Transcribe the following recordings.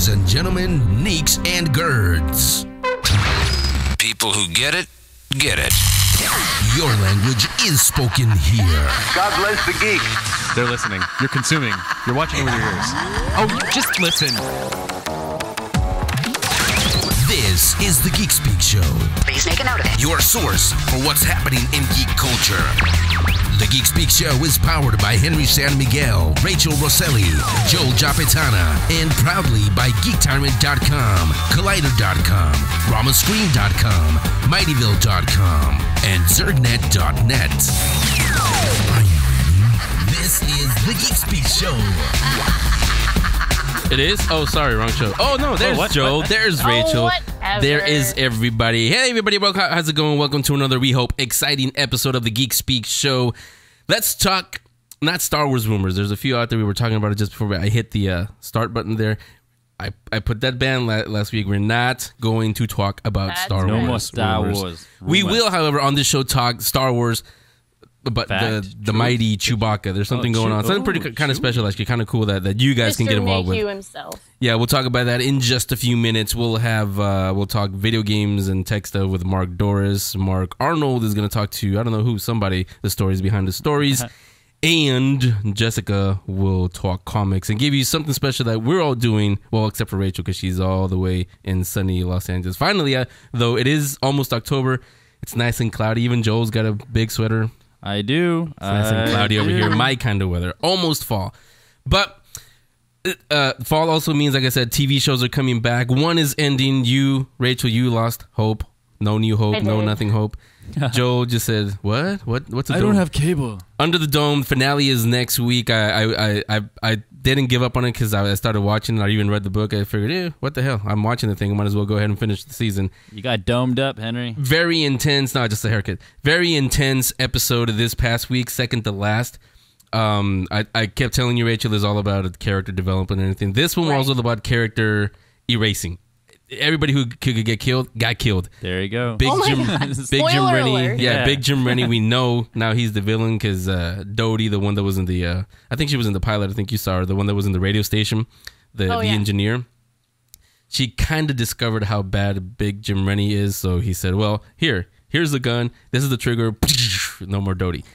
Ladies and gentlemen, Neeks and Gerds. People who get it, get it. Your language is spoken here. God bless the geek. They're listening. You're consuming. You're watching with your ears. Oh, just listen. This is the Geek Speak Show. Please make a note of it. Your source for what's happening in geek culture. The Geek Speak Show is powered by Henry San Miguel, Rachel Rosselli, Joel Japetana, and proudly by GeekTyrant.com, Collider.com, RamaScreen.com, Mightyville.com, and Zergnet.net. Are you ready? This is the Geek Speak Show. It is? Oh, sorry, wrong show. Oh, no, there's Joe. What? There's Rachel. Whatever. There is everybody. Hey, everybody. Welcome. How's it going? Welcome to another, we hope, exciting episode of the Geek Speak Show. Let's talk, not Star Wars rumors. There's a few out there. We were talking about it just before I hit the start button there. I put that ban last week. We're not going to talk about Star Wars. No more Star rumors. Wars. We will, however, on this show talk Star Wars, but the mighty Chewbacca. There's something going on. Something pretty kind of special, actually, kind of cool that you guys can get involved Mayhew with. himself. Yeah, we'll talk about that in just a few minutes. We'll have we'll talk video games and tech stuff with Marc Dorris. Mark Arnold is going to talk to, I don't know who, somebody, the stories behind the stories. And Jessica will talk comics and give you something special that we're all doing, well, except for Rachel, because she's all the way in sunny Los Angeles. Finally, though, it is almost October. It's nice and cloudy. Even Joel's got a big sweater. I do. It's nice and cloudy over here. My kind of weather. Almost fall. But fall also means, like I said, TV shows are coming back. One is ending. You, Rachel, you lost hope. No new hope. No nothing hope. Joel just said, "What? What's a dome? I don't have cable." Under the Dome finale is next week. I didn't give up on it because I started watching it. I even read the book. I figured, what the hell? I'm watching the thing. I might as well go ahead and finish the season. You got domed up, Henry. Very intense. Not just a haircut. Very intense episode of this past week, second to last. I kept telling you, Rachel, is all about character development and everything. This one was all about character erasing. Everybody who could get killed got killed. There you go. Big Jim Rennie. Alert. Yeah, Big Jim Rennie. We know now he's the villain because Dodie, the one that was in the, I think she was in the pilot. I think you saw her, the one that was in the radio station, the engineer. She kind of discovered how bad Big Jim Rennie is, so he said, "Well, here's the gun. This is the trigger. No more Dodie."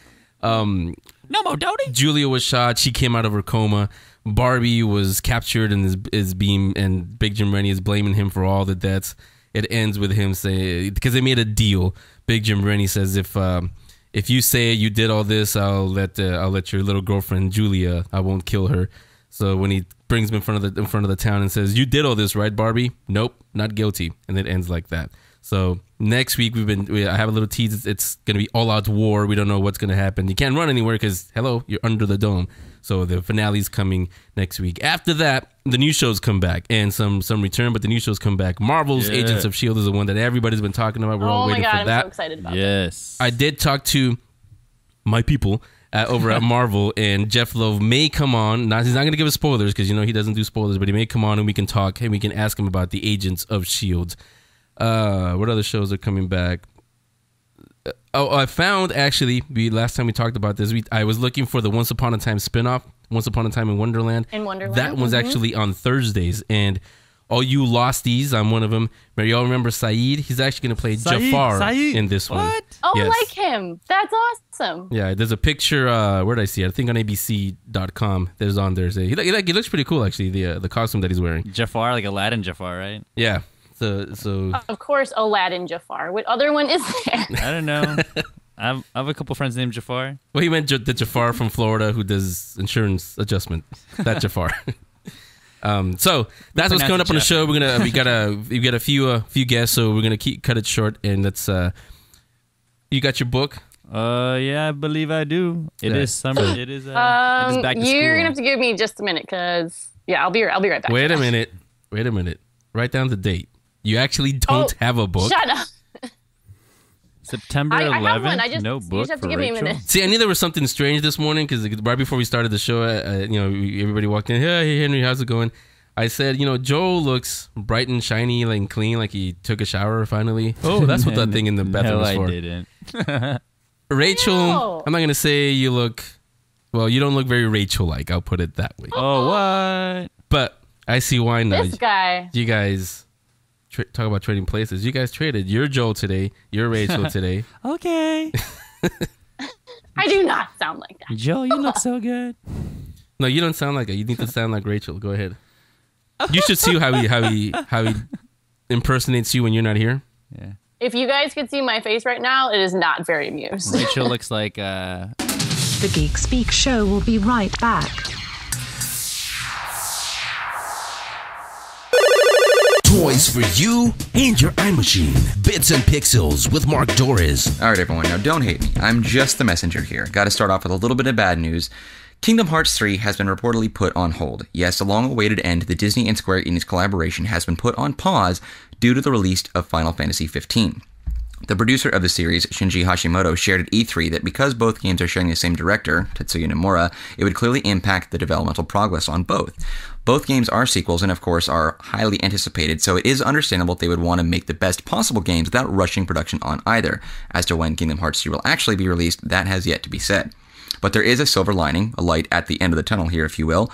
No more Dodie. Julia was shot. She came out of her coma. Barbie was captured and is being, and Big Jim Rennie is blaming him for all the deaths. It ends with him saying, because they made a deal. Big Jim Rennie says, if you say you did all this, I'll let your little girlfriend Julia, I won't kill her. So when he brings him in front of the town and says, "You did all this, right, Barbie?" "Nope, not guilty." And it ends like that. So next week I have a little tease. It's gonna be all out war. We don't know what's gonna happen. You can't run anywhere because hello, you're under the dome. So the finale's coming next week. After that, the new shows come back and some return, but the new shows come back. Marvel's Agents of S.H.I.E.L.D. is the one that everybody's been talking about. We're all waiting for that. I'm so excited about that. Yes. I did talk to my people over at Marvel, and Jeff Lowe may come on. He's not going to give us spoilers because he doesn't do spoilers, but he may come on and we can talk and we can ask him about the Agents of S.H.I.E.L.D. What other shows are coming back? I found, actually, last time we talked about this, I was looking for the Once Upon a Time spinoff, Once Upon a Time in Wonderland. That one's actually on Thursdays, and all you losties, I'm one of them. Y'all remember Saeed? He's actually going to play Jafar in this one. What? Oh, Yes. I like him. That's awesome. Yeah, there's a picture. Where did I see it? I think on ABC.com. There's on there. He looks pretty cool, actually, the costume that he's wearing. Jafar, like Aladdin Jafar, right? Yeah. So Of course, Aladdin Jafar. What other one is there? I don't know. I have a couple friends named Jafar. well, he meant the Jafar from Florida who does insurance adjustment. That Jafar. So that's what's coming up on the show. We got a few guests, so we're gonna cut it short. And that's you got your book. Yeah, I believe I do. It is summer. It is back to school. You're gonna have to give me just a minute, because I'll be right back. Wait a minute. Write down the date. You actually don't have a book. Shut up. September 11th. I have one. No You book just have for to give me a Rachel. minute. See, I knew there was something strange this morning because right before we started the show, everybody walked in. Hey, Henry, how's it going? I said, Joel looks bright and shiny and clean, like he took a shower finally. Oh, that's what that thing in the bathroom is for. No, I didn't. Rachel, No. I'm not going to say you don't look very Rachel-like. I'll put it that way. Oh, what? But I see why now. This guy. You guys talk about trading places. You guys traded. You're Joel today. You're Rachel today. Okay. I do not sound like that. Joel, you look so good. No, you don't sound like it. You need to sound like Rachel. Go ahead. You should see how he impersonates you when you're not here. Yeah. If you guys could see my face right now, it is not very amused. Rachel looks like The Geek Speak Show will be right back. Toys for you and your iMachine. Bits and Pixels with Marc Dorris. Alright everyone, now don't hate me. I'm just the messenger here. Gotta start off with a little bit of bad news. Kingdom Hearts 3 has been reportedly put on hold. Yes, a long-awaited end to the Disney and Square Enix collaboration has been put on pause due to the release of Final Fantasy XV. The producer of the series, Shinji Hashimoto, shared at E3 that because both games are sharing the same director, Tetsuya Nomura, it would clearly impact the developmental progress on both. Both games are sequels and, of course, are highly anticipated, so it is understandable they would want to make the best possible games without rushing production on either. As to when Kingdom Hearts 3 will actually be released, that has yet to be said. But there is a silver lining, a light at the end of the tunnel here, if you will.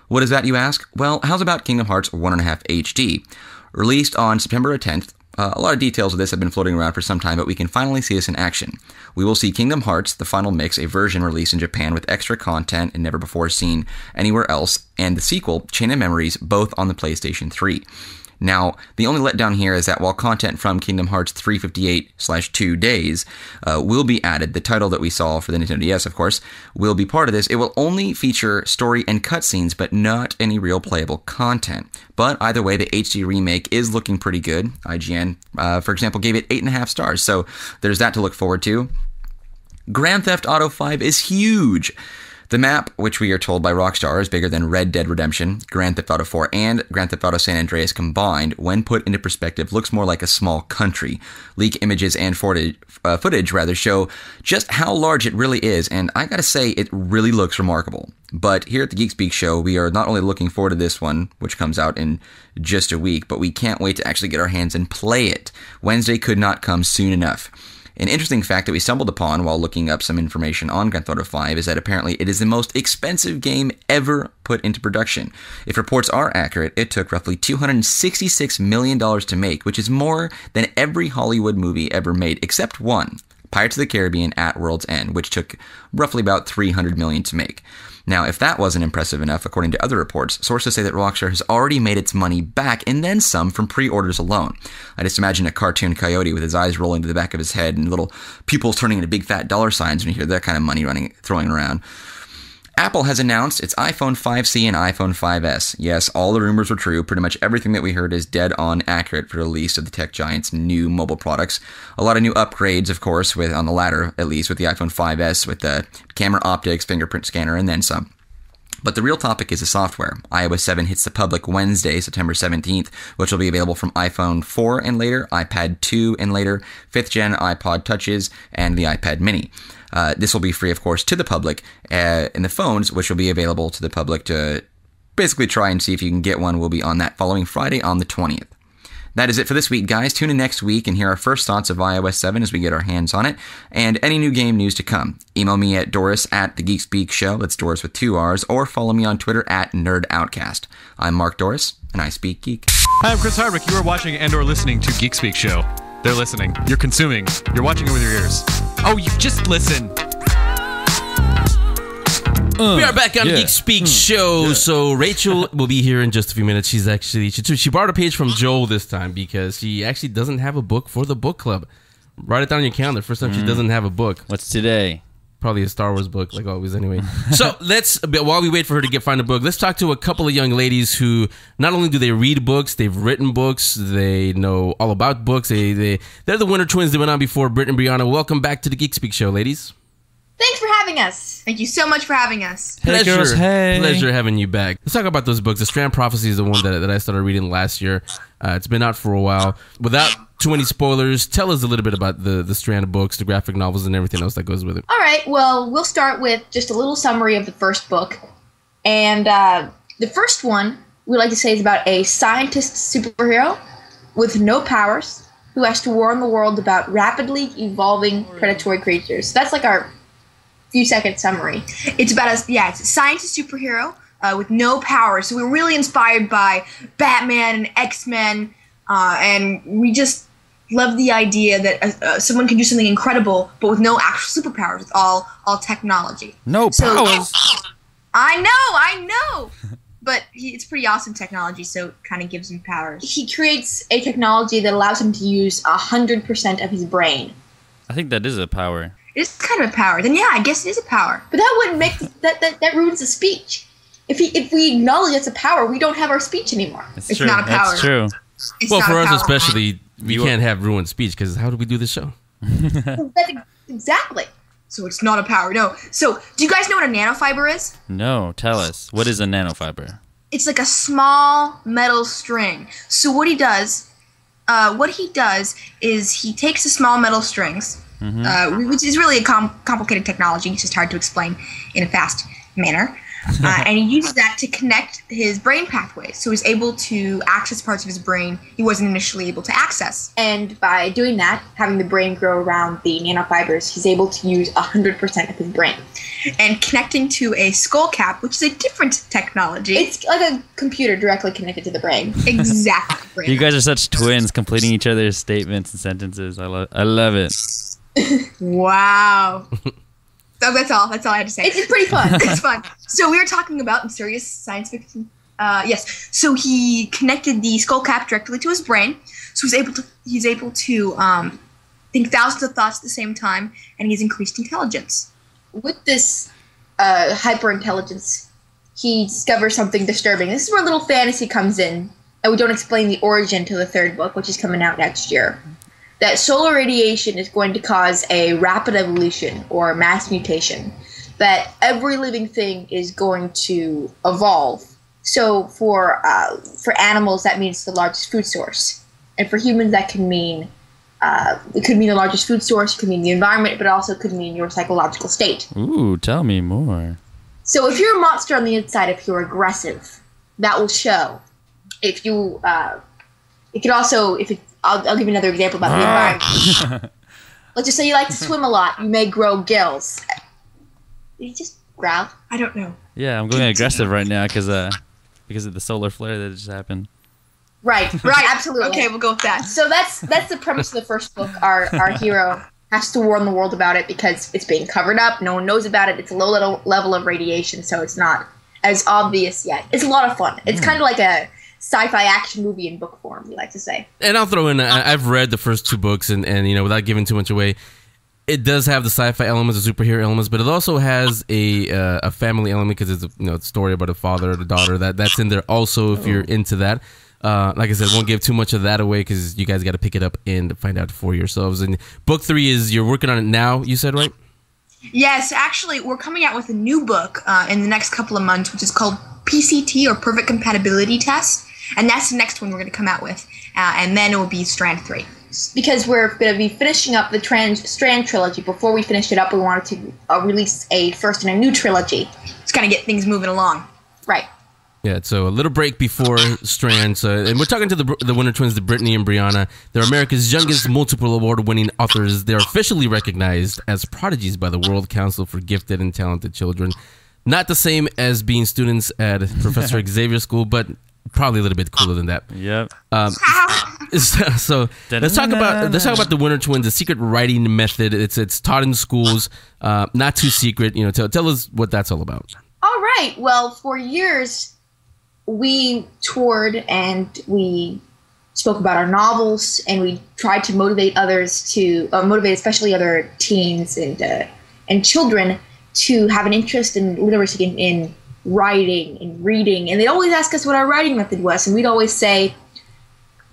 What is that, you ask? Well, how's about Kingdom Hearts 1.5 HD? Released on September 10th, a lot of details of this have been floating around for some time, but we can finally see this in action. We will see Kingdom Hearts, the final mix, a version released in Japan with extra content and never before seen anywhere else, and the sequel, Chain of Memories, both on the PlayStation 3. Now, the only letdown here is that while content from Kingdom Hearts 358/2 Days will be added, the title that we saw for the Nintendo DS, of course, will be part of this. It will only feature story and cutscenes, but not any real playable content. But either way, the HD remake is looking pretty good. IGN, for example, gave it 8.5 stars, so there's that to look forward to. Grand Theft Auto 5 is huge. The map, which we are told by Rockstar is bigger than Red Dead Redemption, Grand Theft Auto 4, and Grand Theft Auto San Andreas combined, when put into perspective, looks more like a small country. Leak images and footage show just how large it really is, and I gotta say, it really looks remarkable. But here at the Geek Speak Show, we are not only looking forward to this one, which comes out in just a week, but we can't wait to actually get our hands and play it. Wednesday could not come soon enough. An interesting fact that we stumbled upon while looking up some information on Grand Theft Auto 5 is that apparently it is the most expensive game ever put into production. If reports are accurate, it took roughly $266 million to make, which is more than every Hollywood movie ever made, except one, Pirates of the Caribbean at World's End, which took roughly about $300 million to make. Now, if that wasn't impressive enough, according to other reports, sources say that Rockstar has already made its money back and then some from pre-orders alone. I just imagine a cartoon coyote with his eyes rolling to the back of his head and little pupils turning into big fat dollar signs when you hear that kind of money throwing around. Apple has announced its iPhone 5C and iPhone 5S. Yes, all the rumors were true. Pretty much everything that we heard is dead on accurate for the release of the tech giant's new mobile products. A lot of new upgrades, of course, on the latter, at least, with the iPhone 5S, with the camera optics, fingerprint scanner, and then some. But the real topic is the software. iOS 7 hits the public Wednesday, September 17th, which will be available from iPhone 4 and later, iPad 2 and later, 5th gen iPod Touches, and the iPad Mini. This will be free, of course, to the public, and the phones, which will be available to the public to basically try and see if you can get one, will be on that following Friday on the 20th. That is it for this week, guys. Tune in next week and hear our first thoughts of iOS 7 as we get our hands on it, and any new game news to come. Email me at Dorris at The Geek Speak Show, that's Dorris with 2 R's, or follow me on Twitter at NerdOutcast. I'm Marc Dorris, and I speak geek. Hi, I'm Chris Hardwick. You are watching and or listening to Geek Speak Show. They're listening. You're consuming. You're watching it with your ears. Oh, you just listen. We are back on Geek Speak Show. Yeah. So Rachel will be here in just a few minutes. She borrowed a page from Joel this time because she actually doesn't have a book for the book club. Write it down on your calendar. First time she doesn't have a book. What's today? Probably a Star Wars book, like always anyway. So while we wait for her to find a book, let's talk to a couple of young ladies who not only do they read books, they've written books, they know all about books. They're the Winter Twins that went on before, Britt and Brianna. Welcome back to the Geek Speak Show, ladies. Thanks for having us. Thank you so much for having us. Pleasure. Hey, girls, hey. Pleasure having you back. Let's talk about those books. The Strand Prophecy is the one that I started reading last year. It's been out for a while. Without too many spoilers, tell us a little bit about the Strand books, the graphic novels, and everything else that goes with it. All right. Well, we'll start with just a little summary of the first book. And the first one, we like to say, is about a scientist superhero with no powers who has to warn the world about rapidly evolving predatory creatures. So that's like our few-second summary. It's about it's a scientist superhero with no power. So we were really inspired by Batman and X-Men, and we just love the idea that someone can do something incredible, but with no actual superpowers. It's all technology. No powers. I know. But it's pretty awesome technology, so it kind of gives him powers. He creates a technology that allows him to use 100% of his brain. I think that is a power. It's kind of a power. Then yeah, I guess it is a power. But that wouldn't make that ruins the speech. If we acknowledge it's a power, we don't have our speech anymore. It's true. not a power. That's true. It's Well, not for a us power. especially, we can't have ruined speech because how do we do this show? Exactly. So it's not a power. No. So do you guys know what a nanofiber is? No, tell us. What is a nanofiber? It's like a small metal string. So what he does is he takes the small metal strings, which is really a complicated technology. It's just hard to explain in a fast manner. And he uses that to connect his brain pathways. So he's able to access parts of his brain he wasn't initially able to access. And by doing that, having the brain grow around the nanofibers, he's able to use 100% of his brain. And connecting to a skull cap, which is a different technology. It's like a computer directly connected to the brain. Exactly. You guys are such twins, completing each other's statements and sentences. I love it. Wow. So that's all I had to say. It's pretty fun. It's fun. So we were talking about serious science fiction. Yes. So he connected the skull cap directly to his brain. So he's able to think thousands of thoughts at the same time, and he's increased intelligence. With this hyper intelligence, he discovers something disturbing. This is where a little fantasy comes in, and we don't explain the origin to the third book, which is coming out next year. That solar radiation is going to cause a rapid evolution or mass mutation, that every living thing is going to evolve. So for animals, that means the largest food source. And for humans, that can mean, it could mean the largest food source, it could mean the environment, but it also could mean your psychological state. Ooh, tell me more. So if you're a monster on the inside, if you're aggressive, that will show. If you, it could also, I'll give you another example about the environment. Let's just say you like to swim a lot. You may grow gills. Did you just growl? I don't know. Yeah, I'm going aggressive right now because of the solar flare that just happened. Right, absolutely. Okay, we'll go with that. So that's the premise of the first book. Our hero has to warn the world about it because it's being covered up. No one knows about it. It's a low level of radiation, so it's not as obvious yet. It's a lot of fun. It's kind of like a sci-fi action movie in book form, we like to say. And I'll throw in, I've read the first two books, and without giving too much away, it does have the sci-fi elements, the superhero elements, but it also has a family element because it's a story about a father and a daughter that's in there also if you're into that. Like I said, won't give too much of that away because you guys got to pick it up and find out for yourselves. And book 3 is you're working on it now, you said, right? Yes, actually, we're coming out with a new book in the next couple of months, which is called PCT, or Perfect Compatibility Test. And that's the next one we're going to come out with. And then it will be Strand 3. Because we're going to be finishing up the Strand trilogy. Before we finished it up, we wanted to release a first in a new trilogy. Just kind of get things moving along. Right. Yeah, so a little break before Strand. And we're talking to the Winter Twins, the Brittany and Brianna. They're America's youngest multiple award-winning authors. They're officially recognized as prodigies by the World Council for Gifted and Talented Children. Not the same as being students at Professor Xavier School, but probably a little bit cooler than that. Yep. So let's talk about the Winter Twins, the secret writing method. It's taught in schools, not too secret. Tell us what that's all about. All right. Well, for years we toured and we spoke about our novels, and we tried to motivate others to motivate, especially other teens and children, to have an interest in literacy, in writing and reading. And they'd always ask us what our writing method was, and we'd always say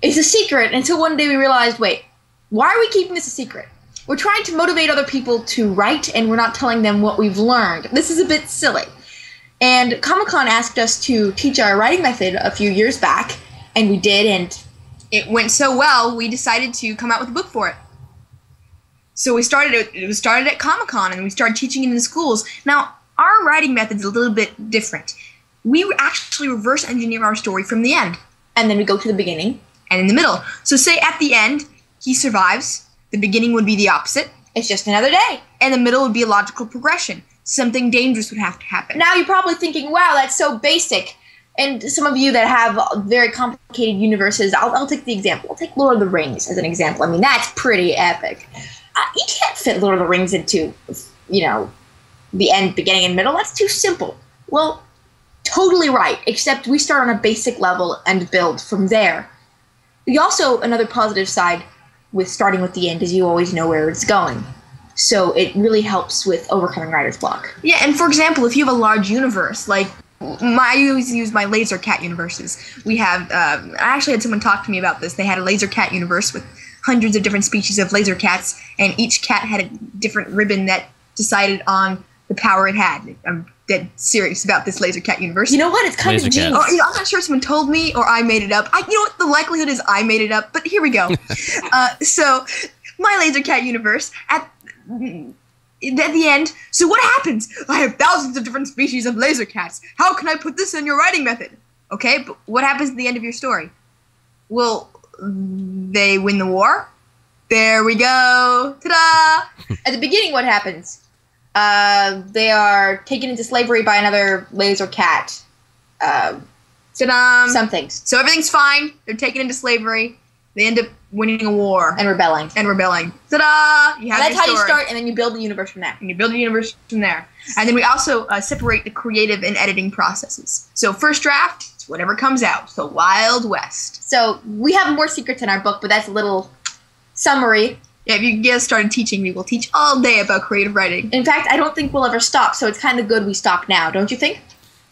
it's a secret, until one day we realized, wait, why are we keeping this a secret? We're trying to motivate other people to write, and we're not telling them what we've learned. This is a bit silly. And Comic-Con asked us to teach our writing method a few years back, and we did, and it went so well, we decided to come out with a book for it. So it was started at Comic-Con, and we started teaching it in the schools. Now, our writing method is a little bit different. We actually reverse engineer our story from the end, and then we go to the beginning and in the middle. So say at the end, he survives. The beginning would be the opposite. It's just another day. And the middle would be a logical progression. something dangerous would have to happen. Now you're probably thinking, wow, that's so basic. And some of you that have very complicated universes, I'll take the example. I'll take Lord of the Rings as an example. I mean, that's pretty epic. You can't fit Lord of the Rings into, the end, beginning, and middle. That's too simple. Well, totally right, except we start on a basic level and build from there. Also, another positive side with starting with the end is you always know where it's going. So it really helps with overcoming writer's block. Yeah, and for example, if you have a large universe, like I always use my laser cat universes. We have, I actually had someone talk to me about this. They had a laser cat universe with hundreds of different species of laser cats, and each cat had a different ribbon that decided on the power it had. I'm dead serious about this laser cat universe. You know what? It's kind of genius. I'm not sure if someone told me or I made it up. You know what? The likelihood is I made it up, but here we go. So my laser cat universe, at the end, so what happens? I have thousands of different species of laser cats. How can I put this in your writing method? Okay, but what happens at the end of your story? Well, they win the war. There we go. Ta-da! At the beginning, what happens? They are taken into slavery by another laser cat. Some things. So everything's fine. They're taken into slavery. They end up winning a war. And rebelling. Ta-da! You have that's how you start, and then you build the universe from there. And then we also separate the creative and editing processes. So first draft, it's whatever comes out. So Wild West. So we have more secrets in our book, but that's a little summary. Yeah, if you get us started teaching, we will teach all day about creative writing. In fact, I don't think we'll ever stop, so it's kind of good we stop now, don't you think?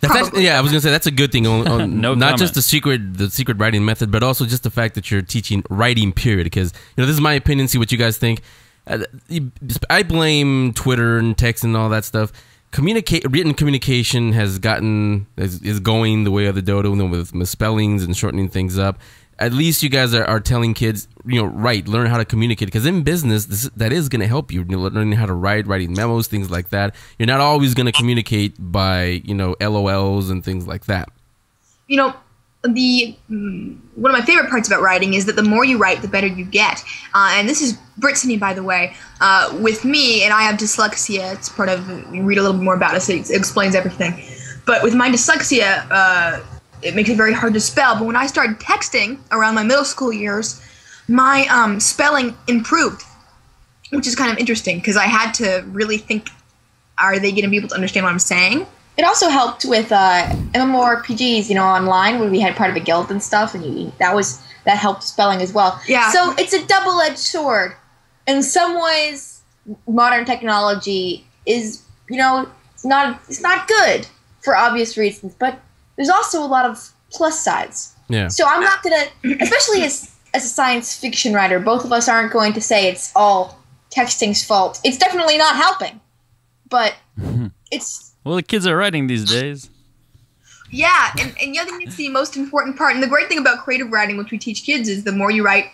Actually, I was gonna say that's a good thing. Not just the secret writing method, but also just the fact that you're teaching writing. Period. Because this is my opinion. See what you guys think. I blame Twitter and text and all that stuff. Written communication is going the way of the dodo with misspellings and shortening things up. At least you guys are telling kids, learn how to communicate. Because in business, that is going to help you. Learning how to writing memos, things like that. You're not always going to communicate by, LOLs and things like that. One of my favorite parts about writing is that the more you write, the better you get. And this is Brittany, by the way. With me, and I have dyslexia. It's part of, you read a little bit more about it, it explains everything. But with my dyslexia, it makes it very hard to spell. But when I started texting around my middle school years, my spelling improved, which is kind of interesting because I had to really think, are they going to be able to understand what I'm saying? It also helped with MMORPGs, online when we had part of a guild and stuff, and that helped spelling as well. Yeah. So it's a double-edged sword. In some ways, modern technology is, it's not good for obvious reasons, but there's also a lot of plus sides. Yeah. So I'm not going to, especially as a science fiction writer, both of us aren't going to say it's all texting's fault. It's definitely not helping. But it's... Well, the kids are writing these days. Yeah, and the other thing that's the most important part, and the great thing about creative writing, which we teach kids, is the more you write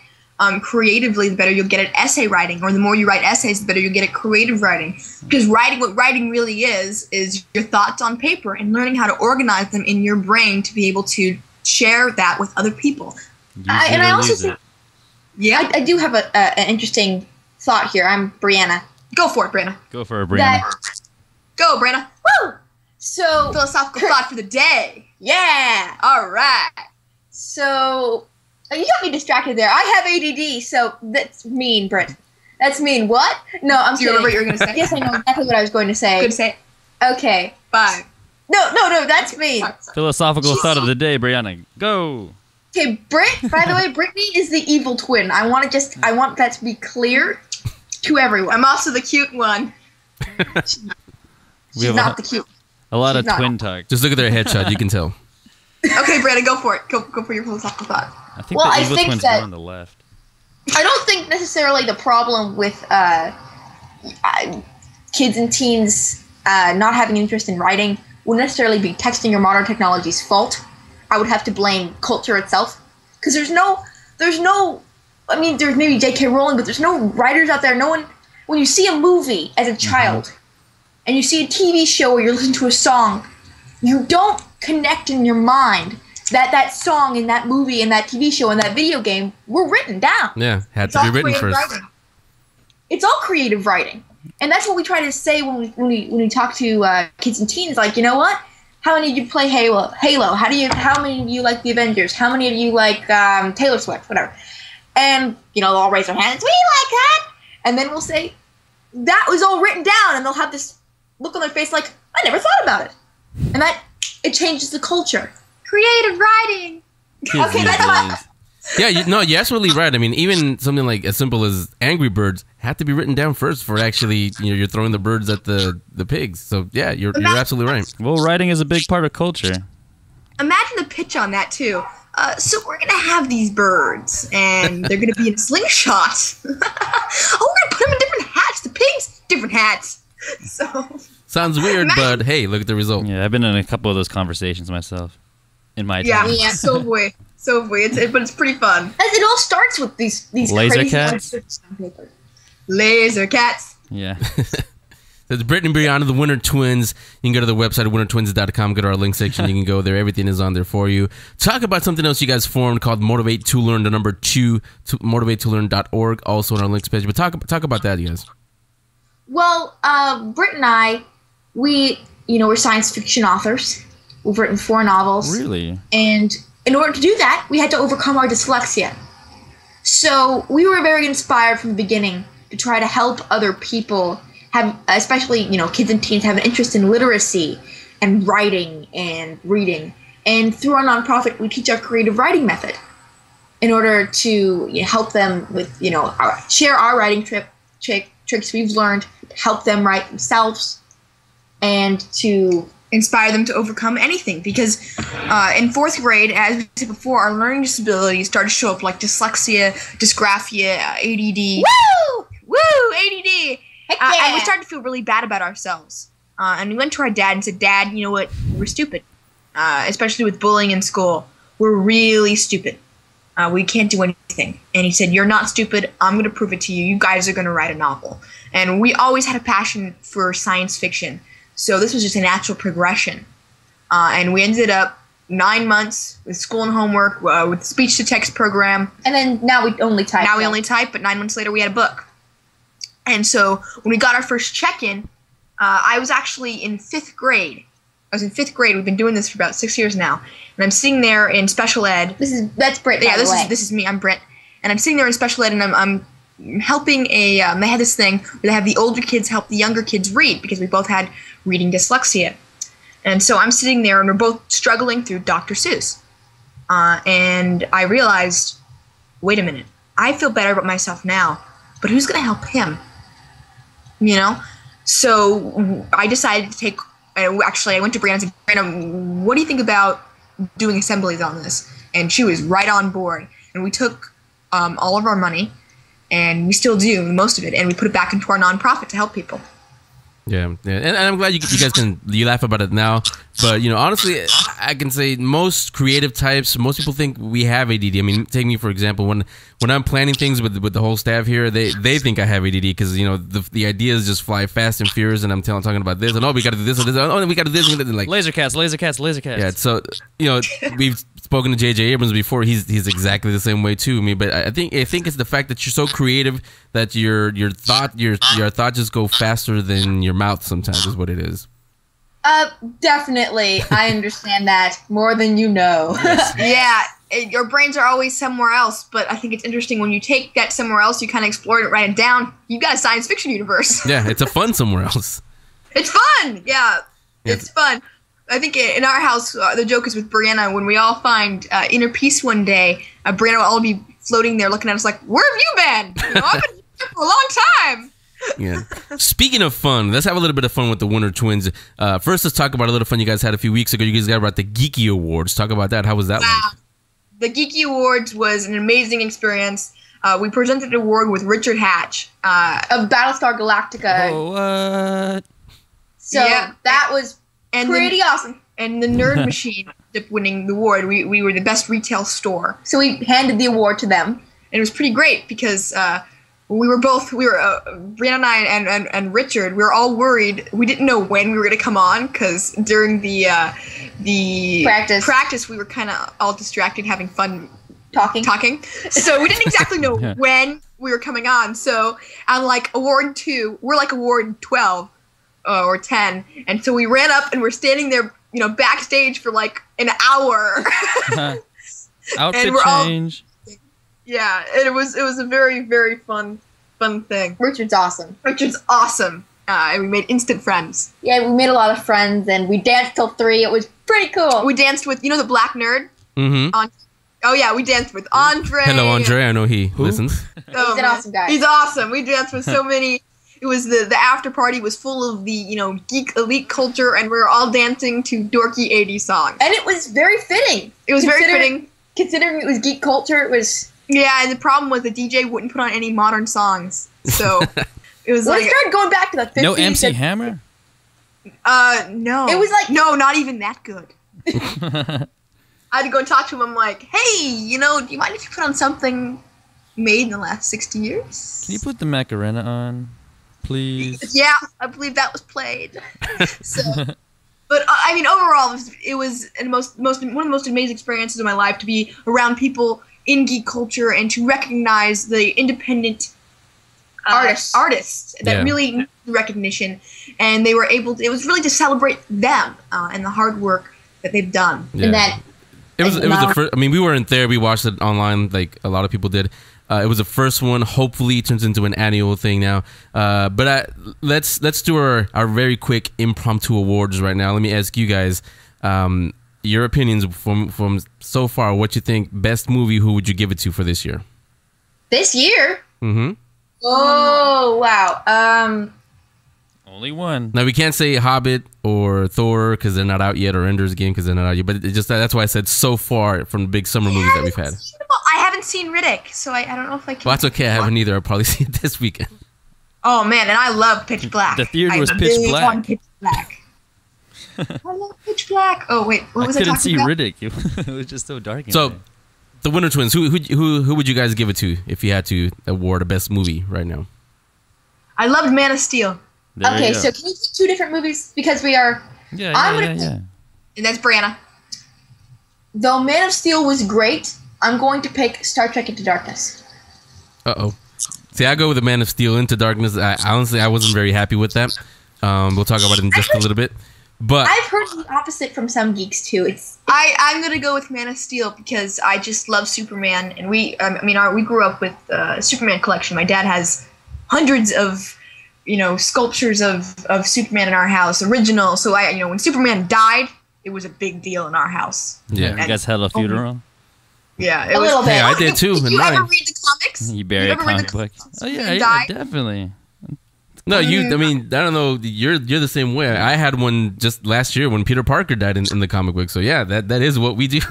creatively, the better you'll get at essay writing, or the more you write essays, the better you'll get at creative writing. Because what writing really is your thoughts on paper and learning how to organize them in your brain to be able to share that with other people. I also think, I do have an interesting thought here. I'm Brianna. Go for it, Brianna. Go for it, Brianna. Go, Brianna. Woo! So, philosophical thought for the day. Yeah. All right. So, you got me distracted there. I have ADD, so that's mean, Britt. That's mean. What? No, I'm kidding. Do you remember what you were going to say? Yes, I know exactly what I was going to say. Good to say it. Okay. 5. No, that's mean. Philosophical thought of the day, Brianna. Go. Okay, Britt, by the way, Brittany is the evil twin. I want that to be clear to everyone. I'm also the cute one. She's not the cute. A lot of twin talk. Just look at their headshot, you can tell. Okay, Brandon, go for it. Go for your philosophical thought. I think the evil twin's more on the left. I don't think necessarily the problem with kids and teens not having interest in writing would necessarily be texting or modern technology's fault. I would have to blame culture itself. Because there's maybe J.K. Rowling, but there's no writers out there. No one, when you see a movie as a child, and you see a TV show or you listen to a song, you don't connect in your mind that song and that movie and that TV show and that video game were written down. Yeah, had to be written first. Writing. It's all creative writing. And that's what we try to say when we talk to kids and teens. Like, you know what? How many of you play Halo? How many of you like the Avengers? How many of you like Taylor Swift? Whatever. And, they'll all raise their hands. We like that. And then we'll say, that was all written down. And they'll have this look on their face like, I never thought about it. And it changes the culture. Creative writing. Okay, that's Yeah, you're absolutely right. I mean, even something like as simple as Angry Birds had to be written down first for actually, you're throwing the birds at the pigs. So, yeah, you're absolutely right. Well, writing is a big part of culture. Imagine the pitch on that, too. So we're going to have these birds, and they're going to be in a slingshot. We're going to put them in different hats. The pigs, different hats. So sounds weird, but hey, look at the result. Yeah, I've been in a couple of those conversations myself in my time. Yeah, so have we. But it's pretty fun. It all starts with these laser crazy cats. Laser cats. Yeah. There's Brittany and Brianna, the Winter Twins. You can go to the website, wintertwins.com, go to our link section. You can go there. Everything is on there for you. Talk about something else you guys formed called Motivate to Learn, the number 2, motivatetolearn.org, also on our links page. But talk about that, you guys. Well, Britt and I, we're science fiction authors. We've written 4 novels. Really? And in order to do that, we had to overcome our dyslexia. So we were very inspired from the beginning to try to help other people have, especially, kids and teens have an interest in literacy and writing and reading. And through our nonprofit, we teach our creative writing method in order to help them with, share our writing tricks we've learned, help them write themselves, and to inspire them to overcome anything. Because in 4th grade, as we said before, our learning disabilities start to show up, like dyslexia, dysgraphia, ADD. Woo! ADD! And we started to feel really bad about ourselves. And we went to our dad and said, Dad, you know what? We're stupid. Especially with bullying in school. We're really stupid. We can't do anything. And he said, you're not stupid. I'm going to prove it to you. You guys are going to write a novel. And we always had a passion for science fiction. So this was just a natural progression. And we ended up 9 months with school and homework, with the speech-to-text program. And then now we only type. Now we only type, but 9 months later we had a book. And so when we got our first check-in, I was actually in 5th grade. I was in 5th grade. We've been doing this for about 6 years now. And I'm sitting there in special ed. That's Britt. Yeah, this is me. I'm Britt. And I'm sitting there in special ed, and I'm helping they had this thing where they have the older kids help the younger kids read, because we both had reading dyslexia. And so I'm sitting there, and we're both struggling through Dr. Seuss. And I realized, wait a minute. I feel better about myself now, but who's going to help him? So I decided to take, actually I went to Brianna and said, Brianna, what do you think about doing assemblies on this? And she was right on board. And we took all of our money, and we still do most of it, and we put it back into our nonprofit to help people. Yeah. And I'm glad you guys you laugh about it now, but honestly, I can say most creative types, most people think we have ADD. I mean, take me for example. When I'm planning things with the whole staff here, they think I have ADD because the ideas just fly fast and furious, and I'm talking about this, and we got to do this, and this, we got to do this, and like laser cats. Yeah. So we've spoken to J.J. Abrams before. He's exactly the same way too. But I think it's the fact that you're so creative that your thought just go faster than your mouth sometimes is what it is. Definitely. I understand that more than you know. Yeah, your brains are always somewhere else, but I think it's interesting when you take that somewhere else, you kind of explore it, write it down, you've got a science fiction universe. Yeah, it's a fun somewhere else. It's fun! Yeah, it's fun. I think in our house, the joke is with Brianna, when we all find inner peace one day, Brianna will all be floating there looking at us like, where have you been? I've been here for a long time. Yeah. Speaking of fun, let's have a little bit of fun with the Winter Twins. First, let's talk about a little fun you guys had a few weeks ago. You guys got about the Geeky Awards. Talk about that. How was that like? The Geeky Awards was an amazing experience. We presented an award with Richard Hatch of Battlestar Galactica. Oh, what? So that was pretty awesome. And the Nerd Machine ended up winning the award. We were the best retail store. So we handed the award to them. And it was pretty great because Brianna and I and Richard, we were all worried. We didn't know when we were going to come on because during the practice we were kind of all distracted having fun talking. So we didn't exactly know when we were coming on. So on like award 2, we're like award 12 or 10, and so we ran up and we're standing there, backstage for like an hour. Outfit and change. Yeah, and it was a very, very fun thing. Richard's awesome. And we made instant friends. Yeah, we made a lot of friends, and we danced till 3. It was pretty cool. We danced with, the black nerd? Mm-hmm. Oh, yeah, we danced with Andre. Hello, Andre. I know he listens. He's an awesome guy. He's awesome. We danced with so many. It was the after party was full of the, geek elite culture, and we were all dancing to dorky 80s songs. And it was very fitting. It was very fitting. Considering it was geek culture, it was... Yeah, and the problem was the DJ wouldn't put on any modern songs, so... It was Let's start going back to the 50s. No MC Hammer? No. It was like... No, not even that good. I had to go and talk to him. I'm like, hey, do you mind if you put on something made in the last 60 years? Can you put the Macarena on, please? Yeah, I believe that was played. But overall, it was one of the most amazing experiences of my life to be around people in geek culture and to recognize the independent artists that really need recognition, and they were able to, it was really to celebrate them and the hard work that they've done. Yeah. And that it was the first. I mean, we weren't there. We watched it online, like a lot of people did. It was the first one. Hopefully, it turns into an annual thing now. But let's do our very quick impromptu awards right now. Let me ask you guys your opinions from so far. What you think best movie? Who would you give it to for this year? This year? Mm-hmm. Oh, wow. Only one. Now, we can't say Hobbit or Thor because they're not out yet, or Ender's Game because they're not out yet. But it just that's why I said so far from the big summer movies that we've had. I haven't seen Riddick, so I don't know if I can. Well, that's okay. I haven't either. I'll probably see it this weekend. Oh, man, and I love Pitch Black. The theater was Pitch really Black. want Pitch Black. I love Pitch Black. Oh, wait, what was I couldn't talking see about? Riddick. It was just so dark. So, the Winter Twins. Who would you guys give it to if you had to award a best movie right now? I loved Man of Steel. Okay, so can you pick 2 different movies? Because we are... Yeah. And that's Brianna. Though Man of Steel was great, I'm going to pick Star Trek Into Darkness. Uh-oh. See, I go with the Man of Steel Into Darkness. Honestly, I wasn't very happy with that. We'll talk about it in just a little bit. But I've heard the opposite from some geeks, too. I'm going to go with Man of Steel because I just love Superman. And we grew up with a Superman collection. My dad has hundreds of... sculptures of Superman in our house, original. So when Superman died, it was a big deal in our house. Yeah, you guys held a funeral. Yeah, a little bit. Hey, I did too. Did you ever read the comics? You buried a comic book. Oh yeah, definitely. No, I mean, I don't know. You're the same way. I had one just last year when Peter Parker died in the comic book. So yeah, that is what we do.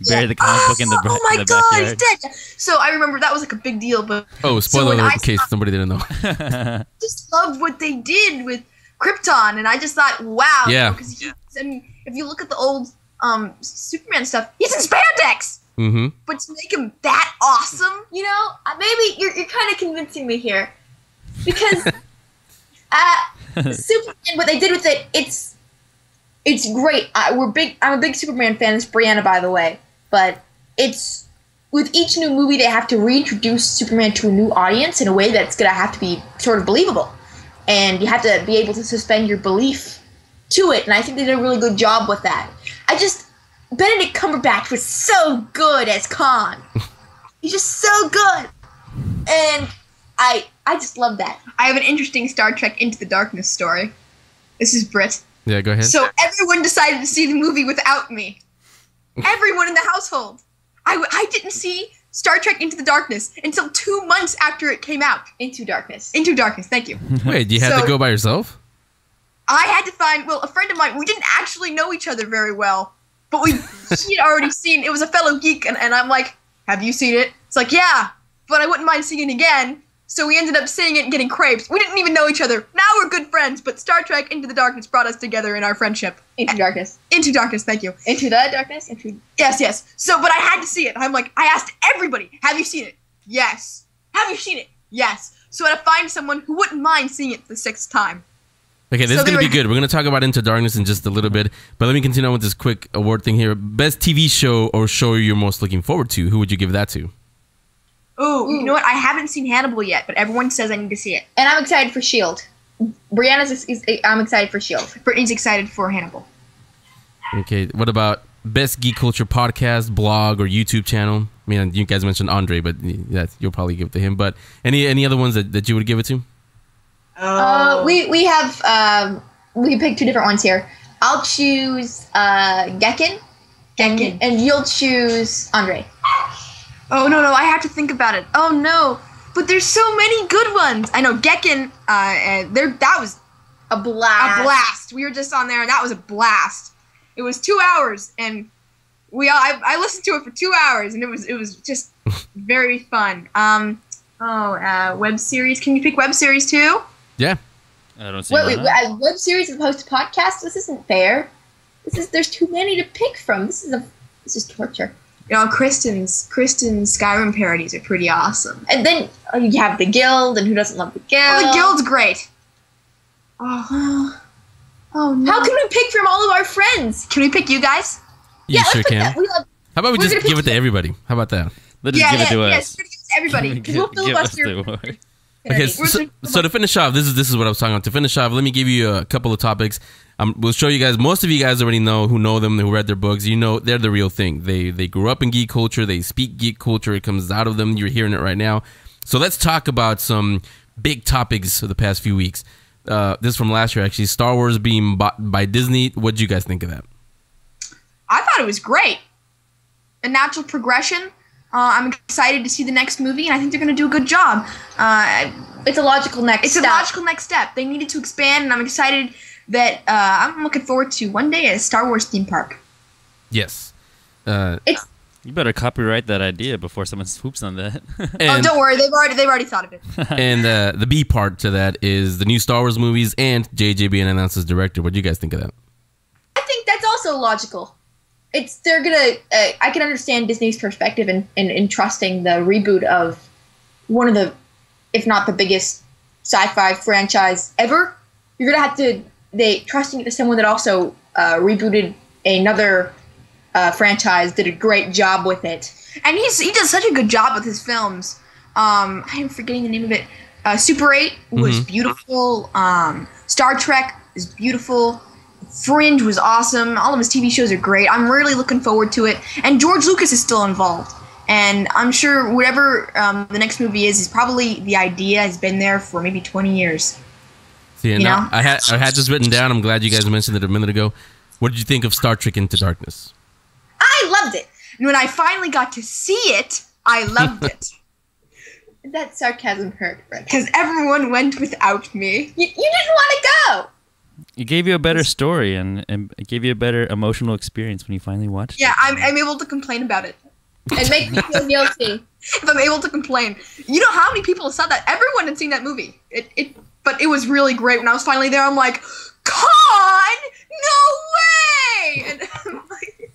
Bury the comic book in the backyard. Oh my god, he's dead. So I remember that was like a big deal. But spoiler alert in case somebody didn't know. Just loved what they did with Krypton, and I just thought, wow. Yeah. Because if you look at the old Superman stuff, he's in spandex. Mm-hmm. But to make him that awesome, maybe you're kind of convincing me here. Because Superman, what they did with it, it's great. I'm a big Superman fan. It's Brianna, by the way. But it's with each new movie, they have to reintroduce Superman to a new audience in a way that's gonna have to be sort of believable, and you have to be able to suspend your belief to it. And I think they did a really good job with that. Benedict Cumberbatch was so good as Khan. He's just so good, and I just love that. I have an interesting Star Trek Into the Darkness story. This is Britt. Yeah, go ahead. So everyone decided to see the movie without me. Everyone in the household. I didn't see Star Trek Into the Darkness until 2 months after it came out. Into Darkness. Into Darkness, thank you. Wait, you had to go by yourself? I had to find, a friend of mine, we didn't actually know each other very well, but she had already seen, it was a fellow geek, and I'm like, have you seen it? It's like, yeah, but I wouldn't mind seeing it again. So we ended up seeing it and getting crepes. We didn't even know each other. Now we're good friends, but Star Trek Into the Darkness brought us together in our friendship. Into Darkness. Into Darkness, thank you. Into the Darkness? Yes. So, but I had to see it. I'm like, I asked everybody, have you seen it? Yes. Have you seen it? Yes. So I had to find someone who wouldn't mind seeing it the 6th time. Okay, this is going to be good. We're going to talk about Into Darkness in just a little bit, but let me continue on with this quick award thing here. Best TV show or show you're most looking forward to. Who would you give that to? Ooh, you know what? I haven't seen Hannibal yet, but everyone says I need to see it. And I'm excited for S.H.I.E.L.D. I'm excited for S.H.I.E.L.D. Brittany's excited for Hannibal. Okay, what about best Geek Culture podcast, blog, or YouTube channel? I mean, you guys mentioned Andre, but you'll probably give it to him. But any other ones that you would give it to? We have we picked 2 different ones here. I'll choose Gekken, and you'll choose Andre. Oh no, I have to think about it. Oh no, but there's so many good ones. I know Gekken. That was a blast. A blast. We were just on there, and that was a blast. It was 2 hours, and I listened to it for 2 hours, and it was just very fun. Web series. Can you pick web series too? Yeah. I don't see wait, web series as opposed to podcast? This isn't fair. There's too many to pick from. This is torture. You know, Kristen's Skyrim parodies are pretty awesome. And then you have the Guild, and who doesn't love the Guild? Oh, the Guild's great. Oh no. How can we pick from all of our friends? Can we pick you guys? You sure let's pick can. that. How about we just give it to everybody? How about that? Let's just give it to us. Yes, everybody. We'll filibuster. Okay, so to finish off, this is what I was talking about. To finish off, let me give you a couple of topics. We'll show you guys. Most of you guys already know, who know them, who read their books. You know they're the real thing. They grew up in geek culture. They speak geek culture. It comes out of them. You're hearing it right now. So let's talk about some big topics of the past few weeks. This is from last year, actually. Star Wars being bought by Disney. What did you guys think of that? I thought it was great. A natural progression. I'm excited to see the next movie, and I think they're going to do a good job. It's a logical next step. It's a logical next step. They needed to expand, and I'm excited that I'm looking forward to one day a Star Wars theme park. Yes. You better copyright that idea before someone swoops on that. Oh, don't worry. They've already thought of it. And the B part to that is the new Star Wars movies and JJ being announced as director. What do you guys think of that? I think that's also logical. They're gonna. I can understand Disney's perspective in trusting the reboot of one of the, if not the biggest sci-fi franchise ever. You're gonna have to trusting it to someone that also rebooted another franchise, did a great job with it, and he does such a good job with his films. I am forgetting the name of it. Super 8 was beautiful. Star Trek is beautiful. Fringe was awesome. All of his TV shows are great. I'm really looking forward to it. And George Lucas is still involved. And I'm sure whatever the next movie is probably the idea has been there for maybe 20 years. See, now I had this written down. I'm glad you guys mentioned it a minute ago. What did you think of Star Trek Into Darkness? I loved it. And when I finally got to see it, I loved it. That sarcasm hurt, because everyone went without me. You didn't want to go. It gave you a better story and it gave you a better emotional experience when you finally watched it. Yeah, I'm able to complain about it. And make me feel guilty. If I'm able to complain. You know how many people said that? Everyone had seen that movie. But it was really great. When I was finally there, I'm like, Con! No way! And I'm like...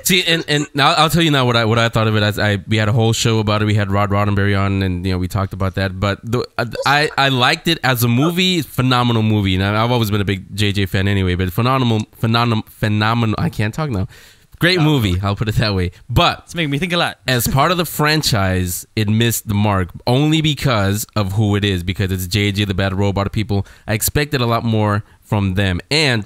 See, and now I'll tell you now what I thought of it. We had a whole show about it. We had Rod Roddenberry on, and we talked about that. But I liked it as a movie. Phenomenal movie. And I've always been a big JJ fan anyway. But phenomenal. I can't talk now. Great movie. I'll put it that way. But it's making me think a lot. As part of the franchise, it missed the mark only because of who it is. Because it's JJ, the Bad Robot people. I expected a lot more from them. And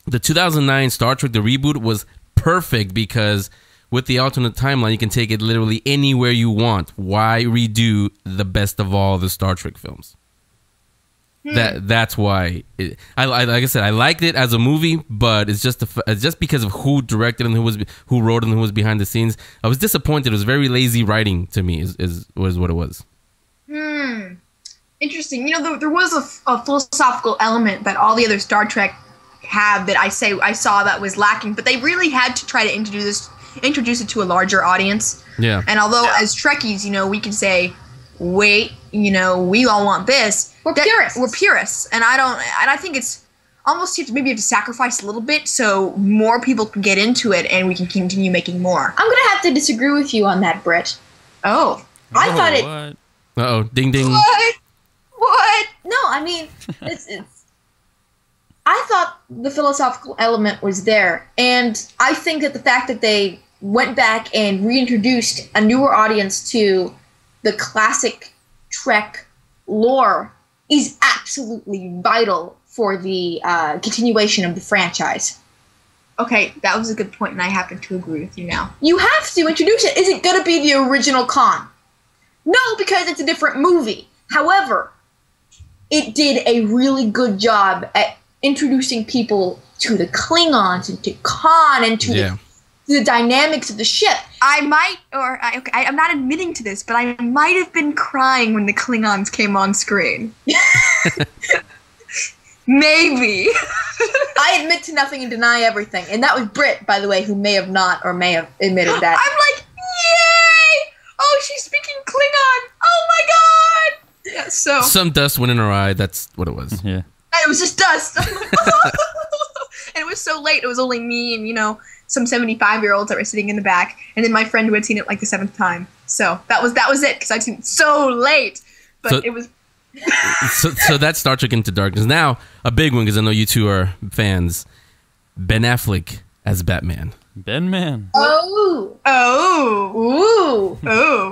the 2009 Star Trek, the reboot, was perfect because with the alternate timeline, you can take it literally anywhere you want. Why redo the best of all the Star Trek films? That's why. Like I said, I liked it as a movie, but it's just because of who directed and who wrote and who was behind the scenes. I was disappointed. It was very lazy writing to me. Was what it was. Interesting. There was a philosophical element that all the other Star Trek have that I saw that was lacking, but they really had to try to introduce it to a larger audience. Yeah. And although as Trekkies, we can say, wait, we all want this. We're purists. We're purists, and I think it's almost you have to sacrifice a little bit so more people can get into it, and we can continue making more. I'm gonna have to disagree with you on that, Britt. Oh, I thought it. Uh-oh, ding ding. What? No, I mean it's. I thought the philosophical element was there, and I think that the fact that they went back and reintroduced a newer audience to the classic Trek lore is absolutely vital for the continuation of the franchise. Okay, that was a good point, and I happen to agree with you now. You have to introduce it. Is it going to be the original Khan? No, because it's a different movie. However, it did a really good job at introducing people to the Klingons and to Khan and to the dynamics of the ship. I'm not admitting to this, but I might have been crying when the Klingons came on screen. Maybe. I admit to nothing and deny everything. And that was Britt, by the way, who may have not or may have admitted that. I'm like, yay! Oh, she's speaking Klingon! Oh my god! Yeah, so. Some dust went in her eye. That's what it was. Yeah. And it was just dust. And it was so late. It was only me and, some 75-year-olds that were sitting in the back. And then my friend who had seen it like the 7th time. So that was it, because I'd seen it so late. But it was... so that's Star Trek Into Darkness. Now, a big one, because I know you two are fans. Ben Affleck as Batman. Ben-Man. Oh.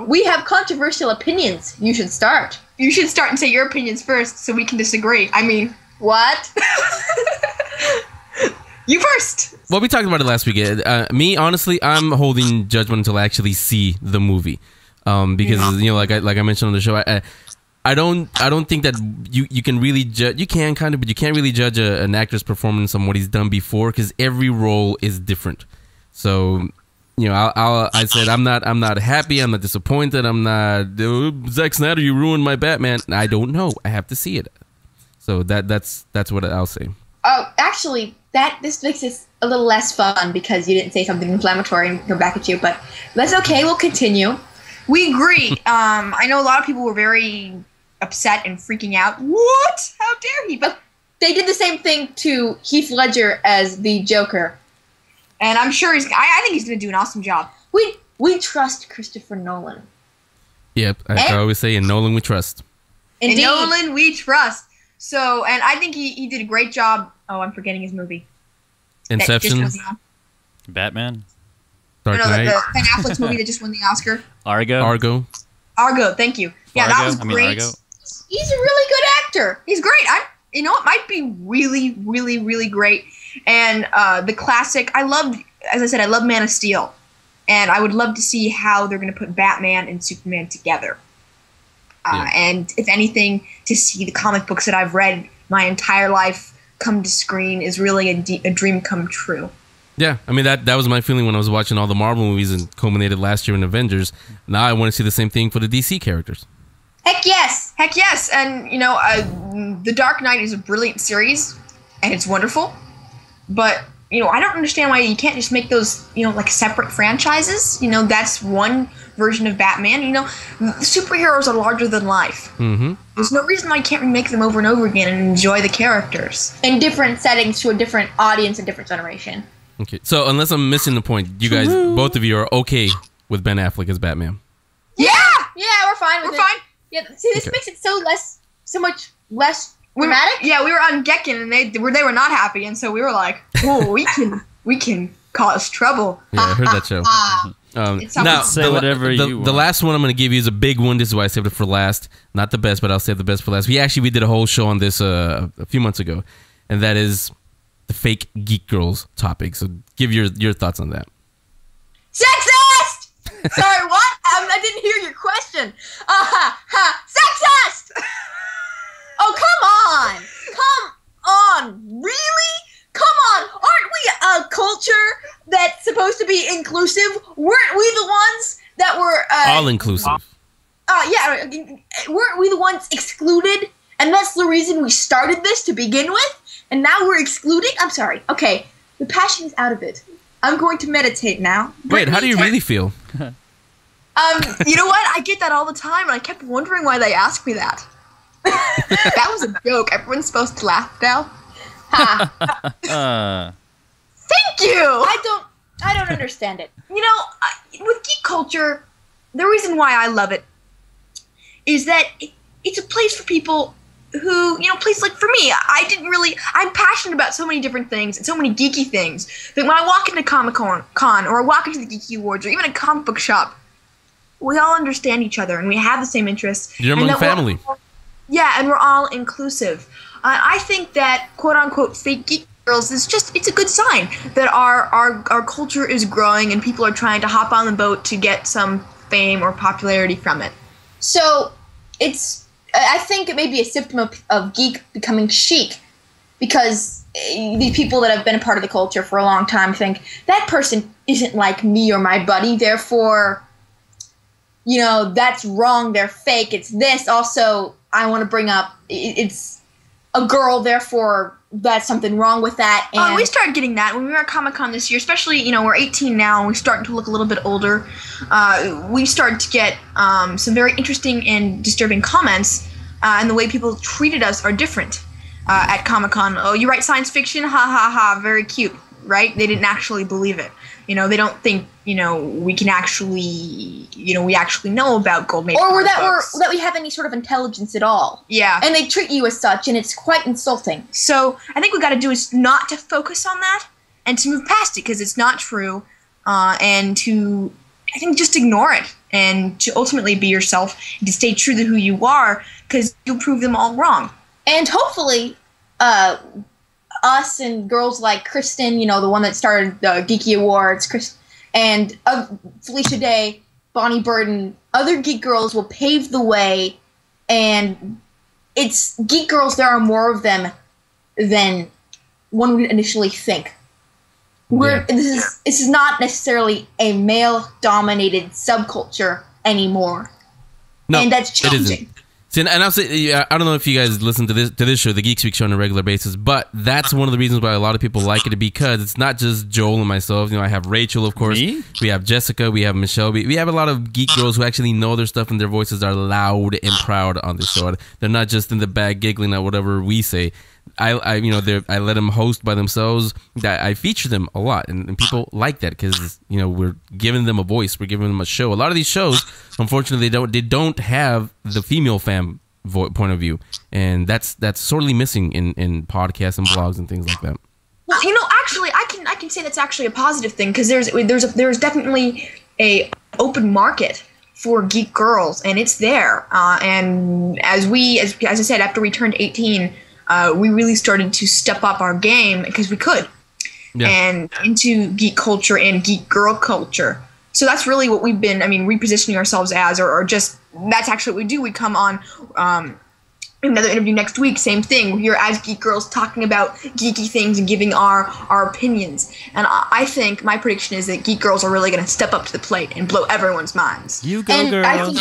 We have controversial opinions. You should start. You should start and say your opinions first so we can disagree. I mean... What? You first. Well, we talked about it last week. Me, honestly, I'm holding judgment until I actually see the movie, because like I mentioned on the show, I don't think that you can really judge. You can kind of, but you can't really judge an actor's performance on what he's done before, because every role is different. So, I said I'm not happy. I'm not disappointed. I'm not Zack Snyder. You ruined my Batman. I don't know. I have to see it. So that's what I'll say. Oh, actually, this makes this a little less fun because you didn't say something inflammatory and go back at you, but that's okay. We'll continue. We agree. I know a lot of people were very upset and freaking out. What? How dare he? But they did the same thing to Heath Ledger as the Joker. And I'm sure I think he's going to do an awesome job. We trust Christopher Nolan. Yep, I always say, in Nolan we trust. Indeed. In Nolan we trust. So, and I think he did a great job. Oh, I'm forgetting his movie. Inception. Batman. Dark Knight. The Ben Affleck's movie that just won the Oscar. Argo, thank you. Yeah, that was great. Argo. He's a really good actor. He's great. It might be really, really, really great. And the classic, I love Man of Steel. And I would love to see how they're going to put Batman and Superman together. And if anything, to see the comic books that I've read my entire life come to screen is really a dream come true. Yeah, I mean, that was my feeling when I was watching all the Marvel movies and culminated last year in Avengers. Now I want to see the same thing for the DC characters. Heck yes. And, The Dark Knight is a brilliant series, and it's wonderful. But, I don't understand why you can't just make those, like separate franchises. That's one version of Batman. Superheroes are larger than life. Mm-hmm. There's no reason why you can't remake them over and over again and enjoy the characters. In different settings to a different audience and different generation. Okay, so unless I'm missing the point, you guys, both of you are okay with Ben Affleck as Batman? Yeah, we're fine with it. We're fine. Yeah, see, this makes it so much less dramatic. We were on Gekken and they were not happy, and so we were like, oh, we can cause trouble. Yeah, I heard that show. Now, say whatever you want. The last one I'm going to give you is a big one. This is why I saved it for last. Not the best, but I'll save the best for last. We did a whole show on this a few months ago, and that is the fake geek girls topic. So give your thoughts on that. Sexist! Sorry, what? I didn't hear your question. Sexist! Oh, come on! Really? Come on! Aren't we a culture that's supposed to be inclusive? Weren't we the ones that were... all inclusive. Weren't we the ones excluded? And that's the reason we started this to begin with? And now we're excluding? I'm sorry. Okay, the passion is out of it. I'm going to meditate now. Wait, how do you really feel? You know what? I get that all the time, and I kept wondering why they asked me that. That was a joke. Everyone's supposed to laugh now. Thank you. I don't understand it. With Geek Culture, the reason why I love it is that it's a place for people who, please, like, for me, I'm passionate about so many different things and so many geeky things that when I walk into Comic-Con or I walk into the Geeky Awards or even a comic book shop, we all understand each other and we have the same interests. You're among family. And we're all inclusive. I think that quote-unquote fake geek girls it's a good sign that our culture is growing and people are trying to hop on the boat to get some fame or popularity from it. So I think it may be a symptom of geek becoming chic, because these people that have been a part of the culture for a long time think that person isn't like me or my buddy, therefore, that's wrong, they're fake, it's this. Also, I want to bring up, it's a girl, therefore that's something wrong with that. And we started getting that when we were at Comic-Con this year, especially, we're 18 now and we're starting to look a little bit older. We started to get some very interesting and disturbing comments, and the way people treated us are different at Comic-Con. Oh, you write science fiction? Ha ha ha, very cute, right? They didn't actually believe it. They don't think, we can actually, we actually know about gold maple. Or that we have any sort of intelligence at all. Yeah. And they treat you as such, and it's quite insulting. So I think what we got to do is not to focus on that and to move past it, because it's not true, and to, I think, just ignore it and to ultimately be yourself and to stay true to who you are, because you'll prove them all wrong. And hopefully, us and girls like Kristen, the one that started the Geeky Awards, and Felicia Day, Bonnie Burton, other geek girls will pave the way, and it's geek girls, there are more of them than one would initially think. This is not necessarily a male-dominated subculture anymore. No, and that's changing. It isn't. See, and I'll say, I don't know if you guys listen to this show, the Geek Speak Show, on a regular basis, but that's one of the reasons why a lot of people like it, because it's not just Joel and myself. I have Rachel, of course. Me? We have Jessica. We have Michelle. We have a lot of geek girls who actually know their stuff, and their voices are loud and proud on the show. They're not just in the back giggling at whatever we say. I let them host by themselves. I feature them a lot, and people like that because we're giving them a voice, we're giving them a show. A lot of these shows, unfortunately, they don't have the female fan point of view, and that's sorely missing in podcasts and blogs and things like that. Well, actually, I can say that's actually a positive thing, because there's definitely a open market for geek girls, and it's there. And as I said, after we turned 18. We really started to step up our game because we could, and into geek culture and geek girl culture. So that's really what we've been, repositioning ourselves as, or just, that's actually what we do. We come on another interview next week, same thing. We're here as geek girls talking about geeky things and giving our opinions. And I think my prediction is that geek girls are really going to step up to the plate and blow everyone's minds. You go, girls.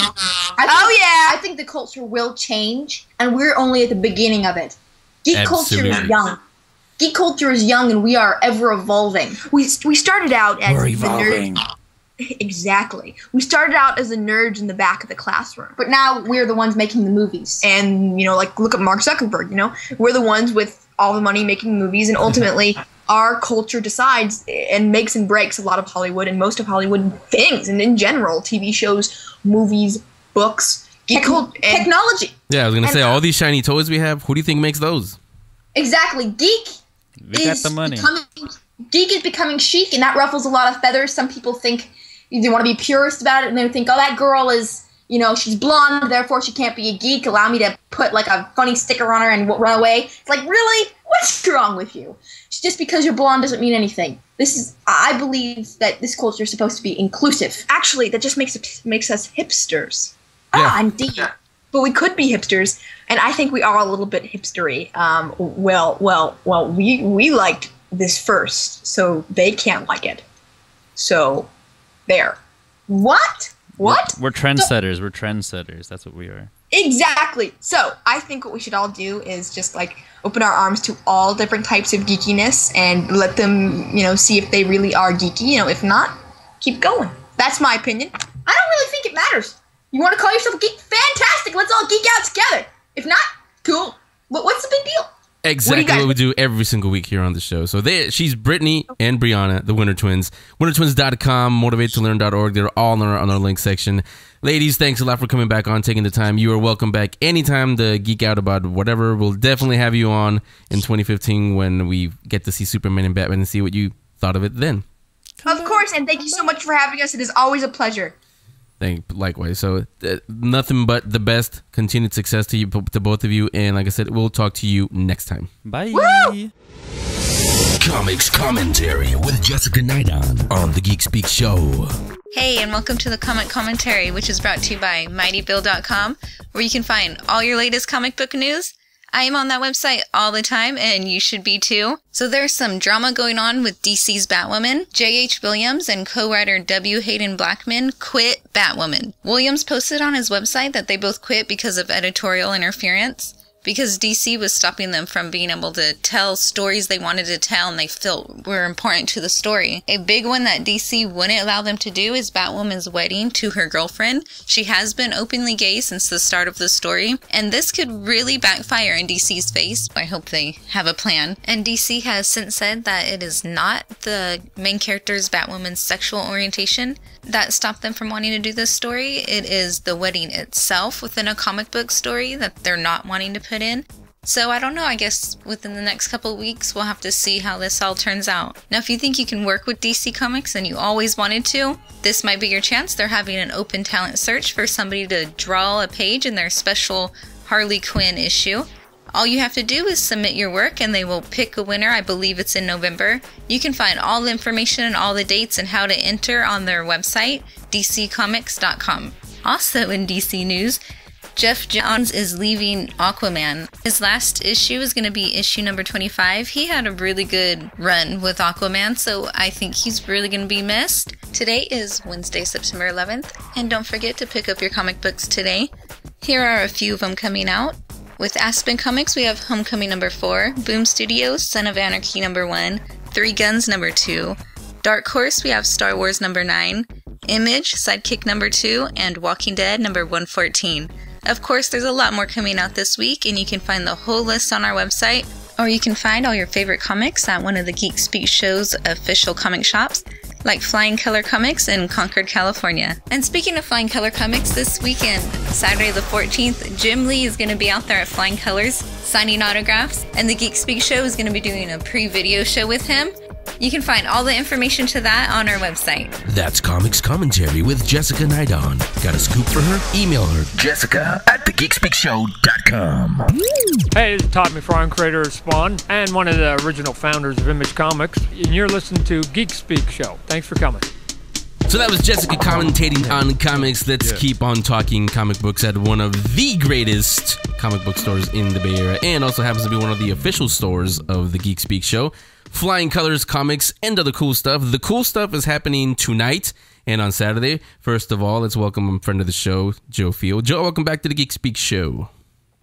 I think the culture will change, and we're only at the beginning of it. Geek culture is young. Geek culture is young, and we are ever evolving. We started out as We're evolving. The nerds. Exactly. We started out as the nerds in the back of the classroom. But now we're the ones making the movies. And, look at Mark Zuckerberg, We're the ones with all the money making movies, and ultimately our culture decides and makes and breaks a lot of Hollywood and most of Hollywood things. And in general, TV shows, movies, books, technology. Yeah, I was going to say, all these shiny toys we have, who do you think makes those? Exactly. Geek is becoming chic, and that ruffles a lot of feathers. Some people think they want to be purist about it, and they think, oh, that girl is, she's blonde, therefore she can't be a geek. Allow me to put like a funny sticker on her and run away. It's like, really? What's wrong with you? Just because you're blonde doesn't mean anything. I believe that this culture is supposed to be inclusive. Actually, that just makes us hipsters. Ah, indeed. But we could be hipsters, and I think we are a little bit hipstery. We liked this first, so they can't like it. So, there. What? We're trendsetters. We're trendsetters. That's what we are. Exactly. So, I think what we should all do is just, open our arms to all different types of geekiness and let them, see if they really are geeky. If not, keep going. That's my opinion. I don't really think it matters. You want to call yourself a geek? Fantastic. Let's all geek out together. If not, cool. What's the big deal? Exactly what we do every single week here on the show. So she's Brittany and Brianna, the Winter Twins. WinterTwins.com, motivatetolearn.org. They're all on our link section. Ladies, thanks a lot for coming back on, taking the time. You are welcome back anytime to geek out about whatever. We'll definitely have you on in 2015 when we get to see Superman and Batman and see what you thought of it then. Of course, and thank you so much for having us. It is always a pleasure. Likewise. So nothing but the best. Continued success to you, to both of you. And like I said, we'll talk to you next time. Bye. Woo! Comics Commentary with Jessica Nidon on the Geek Speak Show. Hey, and welcome to the Comic Commentary, which is brought to you by MightyBill.com, where you can find all your latest comic book news. I am on that website all the time, and you should be too. So there's some drama going on with DC's Batwoman. J.H. Williams and co-writer W. Hayden Blackman quit Batwoman. Williams posted on his website that they both quit because of editorial interference, because DC was stopping them from being able to tell stories they wanted to tell and they felt were important to the story. A big one that DC wouldn't allow them to do is Batwoman's wedding to her girlfriend. She has been openly gay since the start of the story, and this could really backfire in DC's face. I hope they have a plan. And DC has since said that it is not the main character's Batwoman's sexual orientation that stopped them from wanting to do this story. It is the wedding itself within a comic book story that they're not wanting to put in. So I don't know, I guess within the next couple of weeks we'll have to see how this all turns out. Now if you think you can work with DC Comics and you always wanted to, this might be your chance. They're having an open talent search for somebody to draw a page in their special Harley Quinn issue. All you have to do is submit your work and they will pick a winner. I believe it's in November. You can find all the information and all the dates and how to enter on their website, dccomics.com. Also in DC news, Jeff Johns is leaving Aquaman. His last issue is going to be issue number 25. He had a really good run with Aquaman, so I think he's really going to be missed. Today is Wednesday, September 11th, and don't forget to pick up your comic books today. Here are a few of them coming out. With Aspen Comics, we have Homecoming number 4, Boom Studios, Son of Anarchy number 1, 3 Guns number 2. Dark Horse, we have Star Wars number 9, Image, Sidekick number 2, and Walking Dead number 114. Of course, there's a lot more coming out this week, and you can find the whole list on our website, or you can find all your favorite comics at one of the Geek Speak Show's official comic shops, like Flying Color Comics in Concord, California. And speaking of Flying Color Comics, this weekend, Saturday the 14th, Jim Lee is going to be out there at Flying Colors signing autographs, and the Geek Speak Show is going to be doing a pre-video show with him. You can find all the information to that on our website. That's Comics Commentary with Jessica Nidon. Got a scoop for her? Email her, jessica@thegeekspeakshow.com. Hey, this is Todd McFarlane, creator of Spawn, and one of the original founders of Image Comics, and you're listening to Geek Speak Show. Thanks for coming. So that was Jessica commentating on comics. Let's keep on talking comic books at one of the greatest comic book stores in the Bay Area, and also happens to be one of the official stores of the Geek Speak Show. Flying Colors Comics and other cool stuff. The cool stuff is happening tonight and on Saturday. First of all, let's welcome a friend of the show, Joe Field. Joe, welcome back to the Geek Speak Show.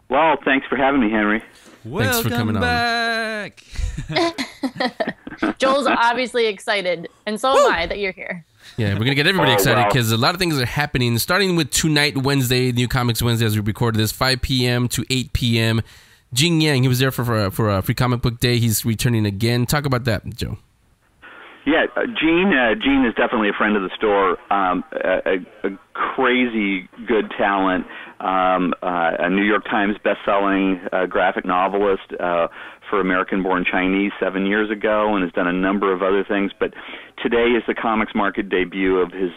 Well, thanks for having me, Henry. Thanks for coming back. On. Joel's obviously excited, and so am I that you're here. Yeah, we're going to get everybody excited because a lot of things are happening, starting with tonight, Wednesday, New Comics Wednesday, as we record this, 5 p.m. to 8 p.m. Jing Yang, he was there for a free comic book day. He's returning again. Talk about that, Joe. Yeah, Gene is definitely a friend of the store. A crazy good talent. A New York Times best-selling graphic novelist for American-Born Chinese 7 years ago, and has done a number of other things. But today is the Comics Market debut of his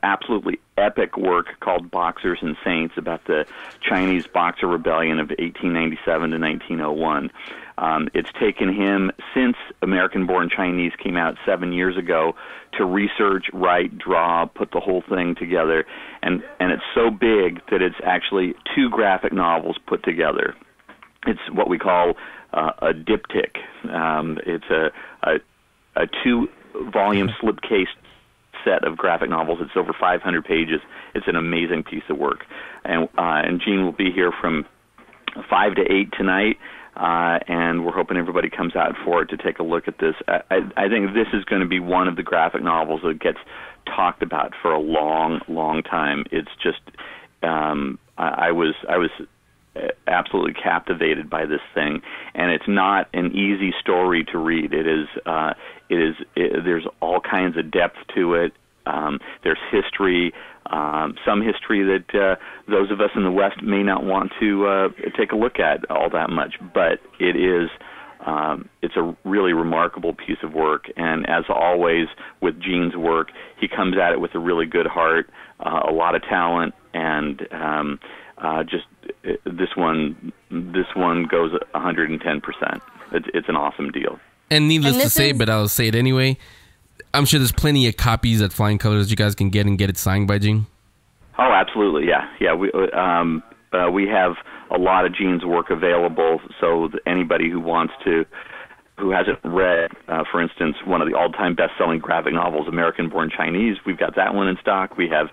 absolutely epic work called Boxers and Saints, about the Chinese Boxer Rebellion of 1897 to 1901. It's taken him, since American-Born Chinese came out 7 years ago, to research, write, draw, put the whole thing together. And it's so big that it's actually 2 graphic novels put together. It's what we call a diptych. It's a 2-volume slipcase set of graphic novels. It's over 500 pages. It's an amazing piece of work. And Gene will be here from 5 to 8 tonight, and we're hoping everybody comes out for it to take a look at this. I think this is going to be one of the graphic novels that gets talked about for a long, long time. It's just, I was absolutely captivated by this thing, and it's not an easy story to read. There's all kinds of depth to it. There's history, some history that those of us in the West may not want to take a look at all that much, but it's a really remarkable piece of work, and as always with Gene's work, he comes at it with a really good heart, a lot of talent, and this one goes 110%. It's an awesome deal. And needless to say, but I'll say it anyway, I'm sure there's plenty of copies at Flying Colors that you guys can get and get it signed by Gene. Oh, absolutely, yeah. We have a lot of Gene's work available, so anybody who hasn't read, for instance, one of the all-time best-selling graphic novels, American-Born Chinese, we've got that one in stock. We have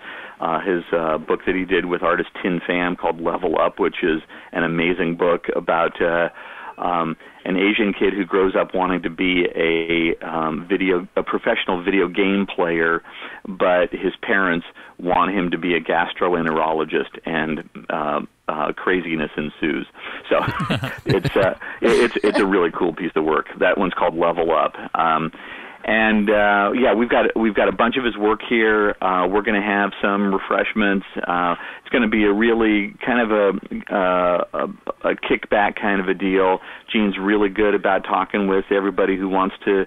his book that he did with artist Tin Pham called Level Up, which is an amazing book about an Asian kid who grows up wanting to be a professional video game player, but his parents want him to be a gastroenterologist, and craziness ensues. So it's a really cool piece of work. That one's called Level Up. We've got a bunch of his work here. We're going to have some refreshments. It's going to be a really kind of a kickback kind of a deal. Gene's really good about talking with everybody who wants to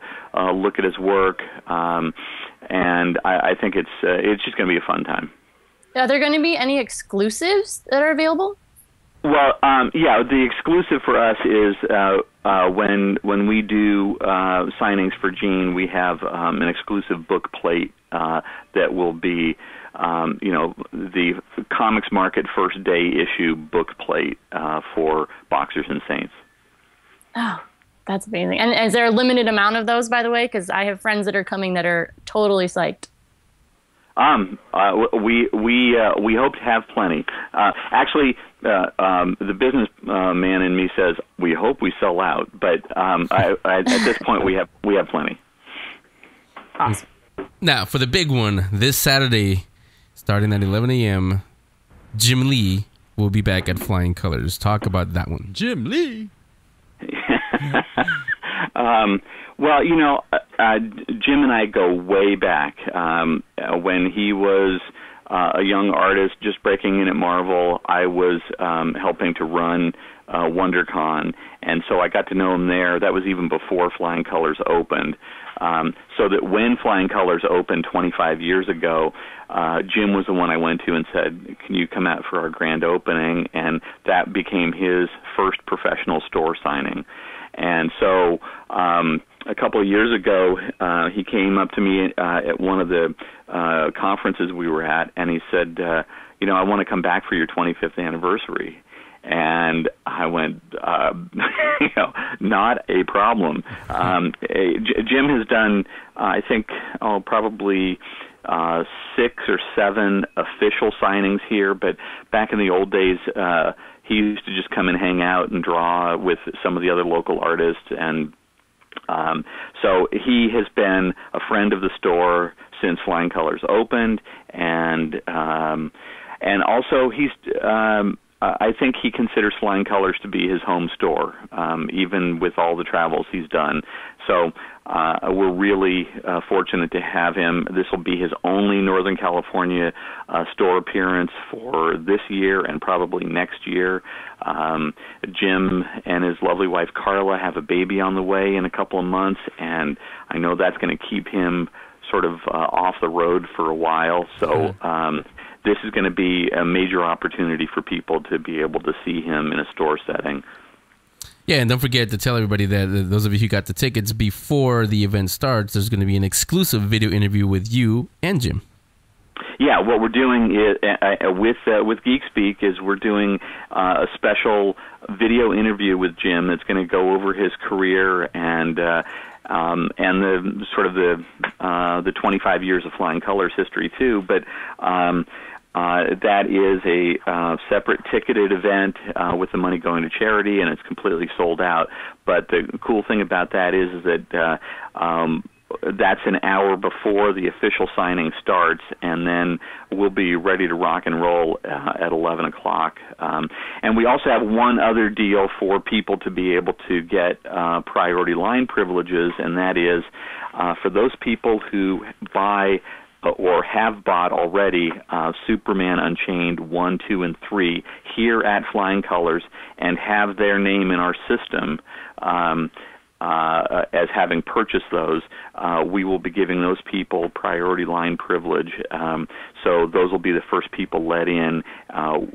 look at his work, and I think it's just going to be a fun time. Are there going to be any exclusives that are available? Well, the exclusive for us is when we do signings for Gene, we have an exclusive book plate that will be, the Comics Market First Day issue book plate for Boxers and Saints. Oh, that's amazing. And is there a limited amount of those, by the way? Because I have friends that are coming that are totally psyched. We hope to have plenty. Actually, the business man in me says we hope we sell out, but at this point we have plenty. Awesome. Now for the big one, this Saturday, starting at 11 a.m., Jim Lee will be back at Flying Colors. Talk about that one, Jim Lee. Well, Jim and I go way back. When he was a young artist just breaking in at Marvel, I was helping to run WonderCon, and so I got to know him there. That was even before Flying Colors opened. So that when Flying Colors opened 25 years ago, Jim was the one I went to and said, can you come out for our grand opening? And that became his first professional store signing. And so a couple of years ago, he came up to me at one of the conferences we were at, and he said, I want to come back for your 25th anniversary. And I went, not a problem. Jim has done, I think, probably 6 or 7 official signings here, but back in the old days, he used to just come and hang out and draw with some of the other local artists, and so he has been a friend of the store since Flying Colors opened, and also he's I think he considers Flying Colors to be his home store, even with all the travels he's done. So we're really fortunate to have him. This will be his only Northern California store appearance for this year and probably next year. Jim and his lovely wife Carla have a baby on the way in a couple of months, and I know that's going to keep him sort of off the road for a while. So this is going to be a major opportunity for people to be able to see him in a store setting. Yeah, and don't forget to tell everybody that those of you who got the tickets before the event starts, there's going to be an exclusive video interview with you and Jim. Yeah, what we're doing is, with Geek Speak is we're doing a special video interview with Jim that's going to go over his career and the sort of the 25 years of Flying Colors history too. But that is a separate ticketed event with the money going to charity, and it's completely sold out. But the cool thing about that is that That's an hour before the official signing starts, and then we'll be ready to rock and roll at 11 o'clock. And we also have one other deal for people to be able to get priority line privileges, and that is for those people who buy or have bought already Superman Unchained 1, 2, and 3 here at Flying Colors and have their name in our system as having purchased those, we will be giving those people priority line privilege. So those will be the first people let in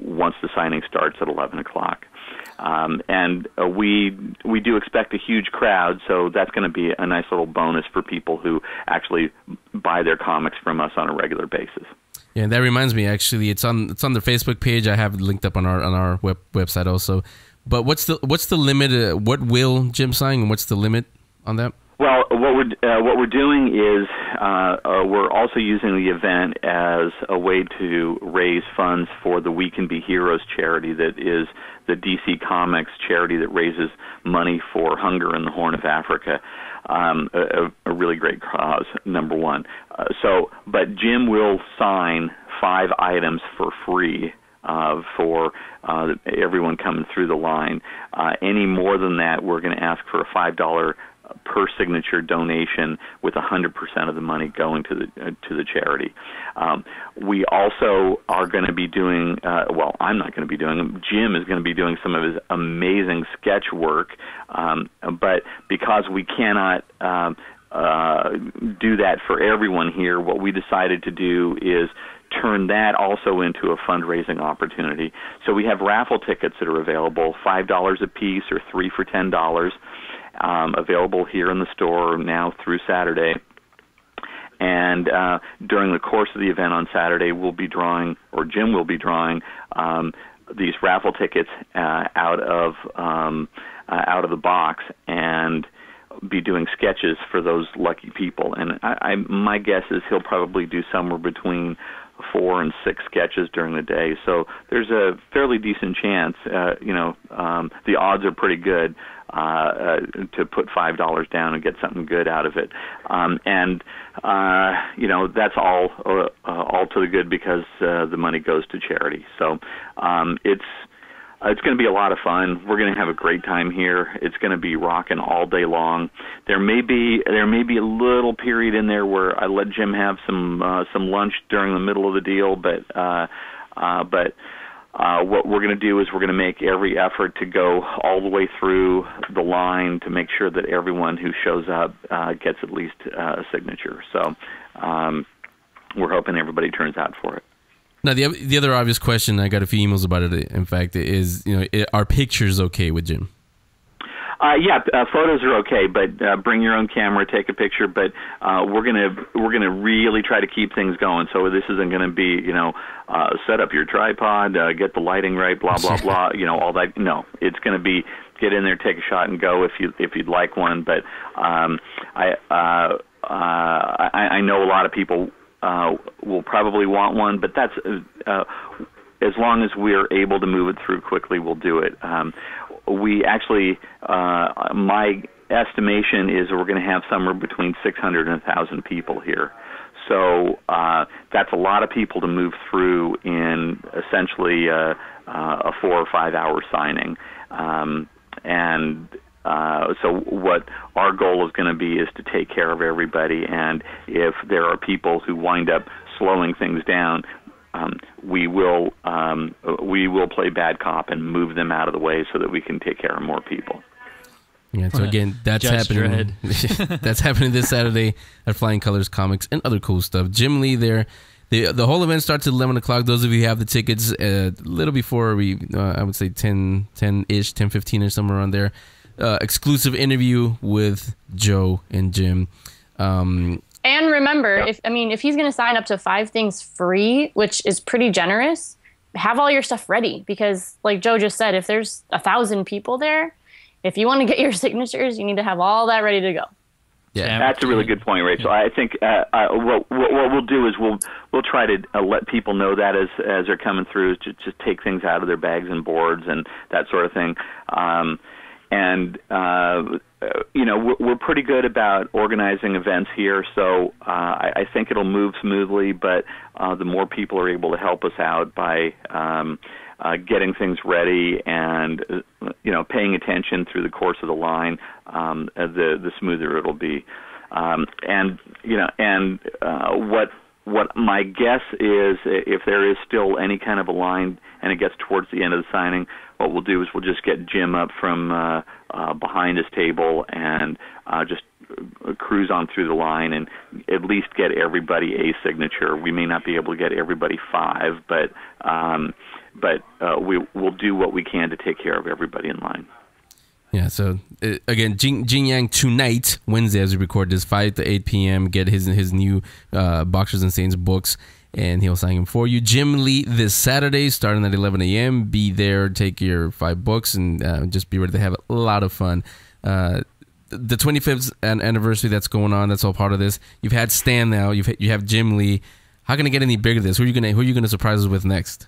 once the signing starts at 11 o'clock. And we do expect a huge crowd, so that's going to be a nice little bonus for people who actually buy their comics from us on a regular basis. Yeah, that reminds me. Actually, it's on the Facebook page. I have it linked up on our website also. But what's the limit? What will Jim sign, and what's the limit on that? Well, what we're doing is we're also using the event as a way to raise funds for the We Can Be Heroes charity that is the DC Comics charity that raises money for hunger in the Horn of Africa. A really great cause, number one. But Jim will sign 5 items for free for everyone coming through the line. Any more than that, we're going to ask for a $5 per signature donation, with 100% of the money going to the charity. We also are going to be doing, I'm not going to be doing them. Jim is going to be doing some of his amazing sketch work, but because we cannot do that for everyone here, what we decided to do is turn that also into a fundraising opportunity. So we have raffle tickets that are available, $5 a piece or 3 for $10, available here in the store now through Saturday. And during the course of the event on Saturday, we'll be drawing, or Jim will be drawing, these raffle tickets out of the box and be doing sketches for those lucky people. And my guess is he'll probably do somewhere between 4 and 6 sketches during the day. So there's a fairly decent chance, the odds are pretty good to put $5 down and get something good out of it. That's all to the good because the money goes to charity. So it's going to be a lot of fun. We're going to have a great time here. It's going to be rocking all day long. There may be a little period in there where I let Jim have some lunch during the middle of the deal, but what we're going to do is we're going to make every effort to go all the way through the line to make sure that everyone who shows up gets at least a signature. So we're hoping everybody turns out for it. Now, the other obvious question, I got a few emails about it, in fact, is, are pictures okay with Jim? Photos are okay, but bring your own camera, take a picture. But we're gonna really try to keep things going. So this isn't going to be, set up your tripod, get the lighting right, blah blah blah, all that. No, it's going to be get in there, take a shot, and go if you'd like one. But I know a lot of people will probably want one, but that's as long as we're able to move it through quickly, we'll do it. We actually, my estimation is we're going to have somewhere between 600 and 1,000 people here. So that's a lot of people to move through in essentially a 4 or 5 hour signing. So what our goal is going to be is to take care of everybody, and if there are people who wind up slowing things down, we will play bad cop and move them out of the way so that we can take care of more people. Yeah, so again, that's happening. That's happening this Saturday at Flying Colors Comics and other cool stuff. Jim Lee there. The whole event starts at 11 o'clock. Those of you who have the tickets, a little before I would say 10-ish, 10:15 or somewhere around there. Exclusive interview with Joe and Jim. And remember, if he's going to sign up to 5 things free, which is pretty generous, have all your stuff ready, because like Joe just said, if there's 1,000 people there, if you want to get your signatures, you need to have all that ready to go. Yeah, that's a really good point, Rachel. I think what we'll do is we'll try to let people know that as they're coming through, to just take things out of their bags and boards and that sort of thing. we're pretty good about organizing events here, so I think it'll move smoothly, but the more people are able to help us out by getting things ready and paying attention through the course of the line, the smoother it'll be. What my guess is, if there is still any kind of a line and it gets towards the end of the signing, what we'll do is we'll just get Jim up from behind his table and just cruise on through the line and at least get everybody a signature. We may not be able to get everybody 5, but we'll do what we can to take care of everybody in line. Yeah, so again, Jin Yang tonight, Wednesday, as we record this, 5 to 8 p.m., get his new Boxers and Saints books, and he'll sign them for you. Jim Lee this Saturday, starting at 11 a.m. Be there, take your 5 books, and just be ready to have a lot of fun. The 25th anniversary that's going on, that's all part of this. You've had Stan now, you have Jim Lee. How can it get any bigger than this? Who are you gonna surprise us with next?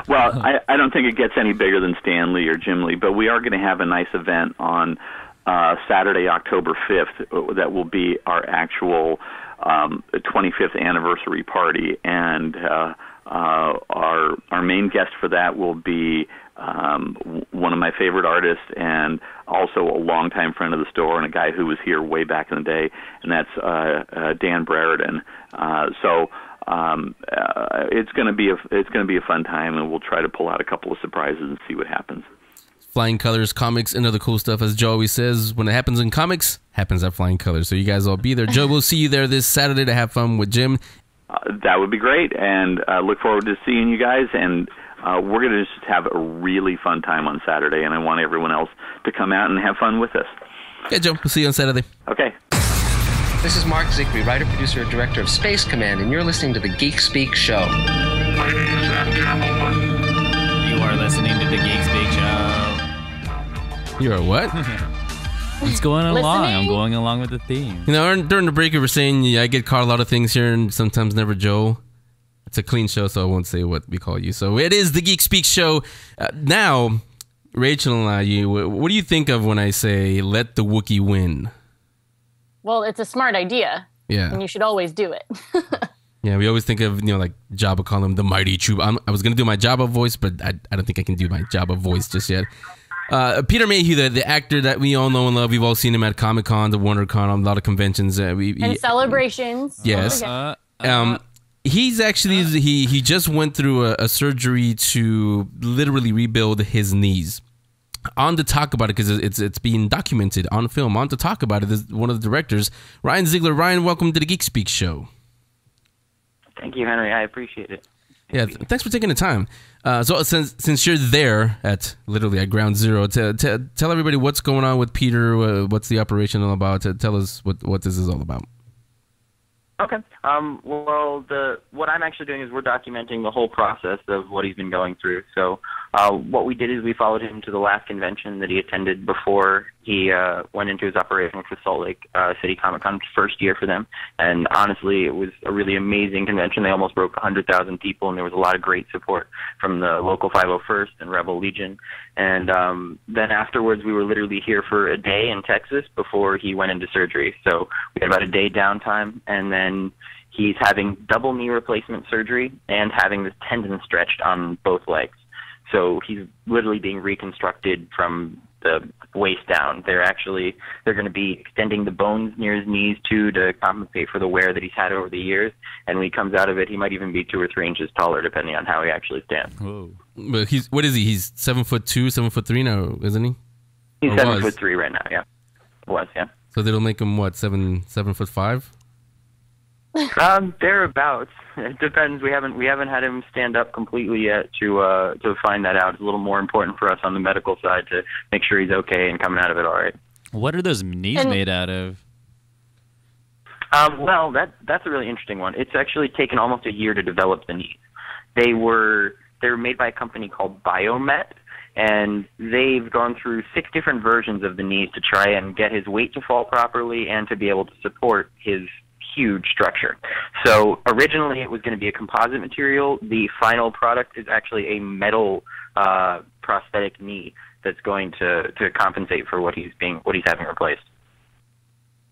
Well, I don't think it gets any bigger than Stan Lee or Jim Lee, but we are going to have a nice event on Saturday, October 5th. That will be our actual 25th anniversary party, and our main guest for that will be one of my favorite artists and also a longtime friend of the store and a guy who was here way back in the day, and that's Dan Brereton. It's going to be a fun time, and we'll try to pull out a couple of surprises and see what happens. Flying Colors Comics and other cool stuff, as Joe always says, when it happens in comics, happens at Flying Colors. So you guys all be there. Joe, we'll see you there this Saturday to have fun with Jim. That would be great, and look forward to seeing you guys. And we're going to just have a really fun time on Saturday, and I want everyone else to come out and have fun with us. Okay, Joe, we'll see you on Saturday. Okay. This is Marc Ziegler, writer, producer, and director of Space Command, and you're listening to the Geek Speak Show. Ladies and gentlemen, you are listening to the Geek Speak Show. You are what? It's going along. I'm going along with the theme. During the break, we were saying I get called a lot of things here, and sometimes never Joe. It's a clean show, so I won't say what we call you. So it is the Geek Speak Show. Now, Rachel and I, what do you think of when I say let the Wookiee win? Well, it's a smart idea. Yeah. And you should always do it. Yeah, we always think of, like Jabba calling him the mighty troop. I was going to do my Jabba voice, but I don't think I can do my Jabba voice just yet. Peter Mayhew, the actor that we all know and love, we've all seen him at Comic-Con, the WonderCon, a lot of conventions. And celebrations. Yes. He's actually, he just went through a surgery to literally rebuild his knees. On to talk about it, because it's being documented on film. On to talk about it is one of the directors, Ryan Ziegler. Ryan, welcome to the Geek Speak Show. Thank you, Henry. I appreciate it. Yeah, thanks for taking the time. So since you're there at ground zero, tell everybody what's going on with Peter. What's the operation all about? Tell us what this is all about. Okay. Well, what I'm actually doing is we're documenting the whole process of what he's been going through. So what we did is we followed him to the last convention that he attended before he went into his operation, which was Salt Lake City Comic-Con, first year for them. And honestly, it was a really amazing convention. They almost broke 100,000 people, and there was a lot of great support from the local 501st and Rebel Legion. And then afterwards, we were literally here for a day in Texas before he went into surgery. So we had about a day downtime, and then he's having double knee replacement surgery and having this tendon stretched on both legs. So he's literally being reconstructed from the waist down. They're going to be extending the bones near his knees too to compensate for the wear that he's had over the years. And when he comes out of it, he might even be 2 or 3 inches taller, depending on how he actually stands. Whoa! But what is he? He's 7'2", 7'3" now, isn't he? He's 7'3" right now. Yeah, was yeah. So that'll make him what, 7'5"? Thereabouts. It depends. We haven't had him stand up completely yet to find that out. It's a little more important for us on the medical side to make sure he's okay and coming out of it all right. What are those knees made out of? Well, that's a really interesting one. It's actually taken almost a year to develop the knees. They were made by a company called Biomet, and they've gone through 6 different versions of the knees to try and get his weight to fall properly and to be able to support his huge structure. So originally it was going to be a composite material. The final product is actually a metal prosthetic knee that's going to compensate for what he's having replaced.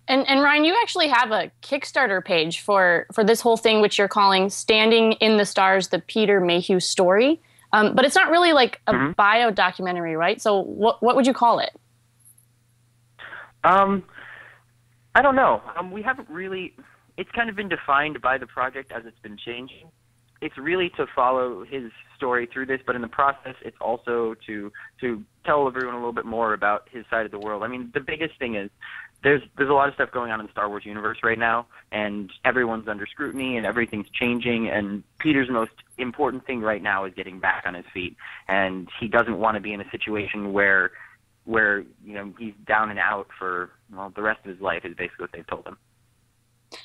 And Ryan, you actually have a Kickstarter page for this whole thing, which you're calling "Standing in the Stars: The Peter Mayhew Story." But it's not really like a bio documentary, right? So what would you call it? I don't know. We haven't really. It's kind of been defined by the project as it's been changing. It's really to follow his story through this, but in the process, it's also to tell everyone a little bit more about his side of the world. I mean, the biggest thing is there's a lot of stuff going on in the Star Wars universe right now, and everyone's under scrutiny, and everything's changing, and Peter's most important thing right now is getting back on his feet, and he doesn't want to be in a situation where he's down and out for the rest of his life, is basically what they've told him.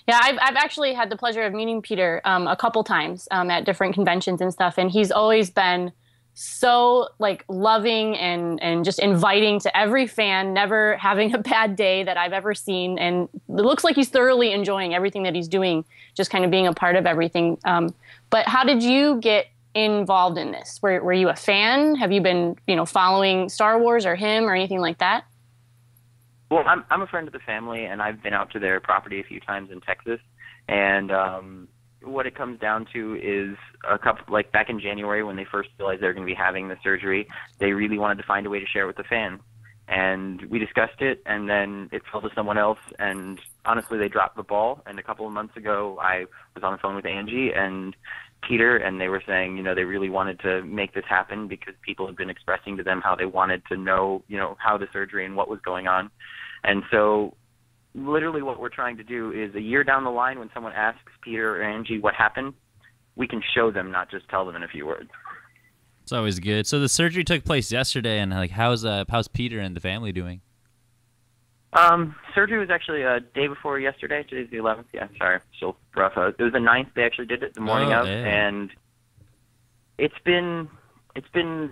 Yeah, I've actually had the pleasure of meeting Peter a couple times at different conventions and stuff, and he's always been so like loving and just inviting to every fan, never having a bad day that I've ever seen, and it looks like he's thoroughly enjoying everything that he's doing, just kind of being a part of everything. But how did you get involved in this? Were you a fan? Have you been following Star Wars or him or anything like that? Well, I'm a friend of the family, and I've been out to their property a few times in Texas, and what it comes down to is a couple, like back in January when they first realized they were going to be having the surgery, they really wanted to find a way to share with the fans. And we discussed it, and then it fell to someone else, and honestly, they dropped the ball. And a couple of months ago, I was on the phone with Angie and Peter, and they were saying, they really wanted to make this happen because people had been expressing to them how they wanted to know, how the surgery and what was going on. And so literally what we're trying to do is a year down the line when someone asks Peter or Angie what happened, we can show them, not just tell them in a few words. It's always good. So the surgery took place yesterday, and how's Peter and the family doing? Surgery was actually a day before yesterday. Today's the 11th. Yeah, sorry, still rough. It was the 9th. They actually did it the morning of, and it's been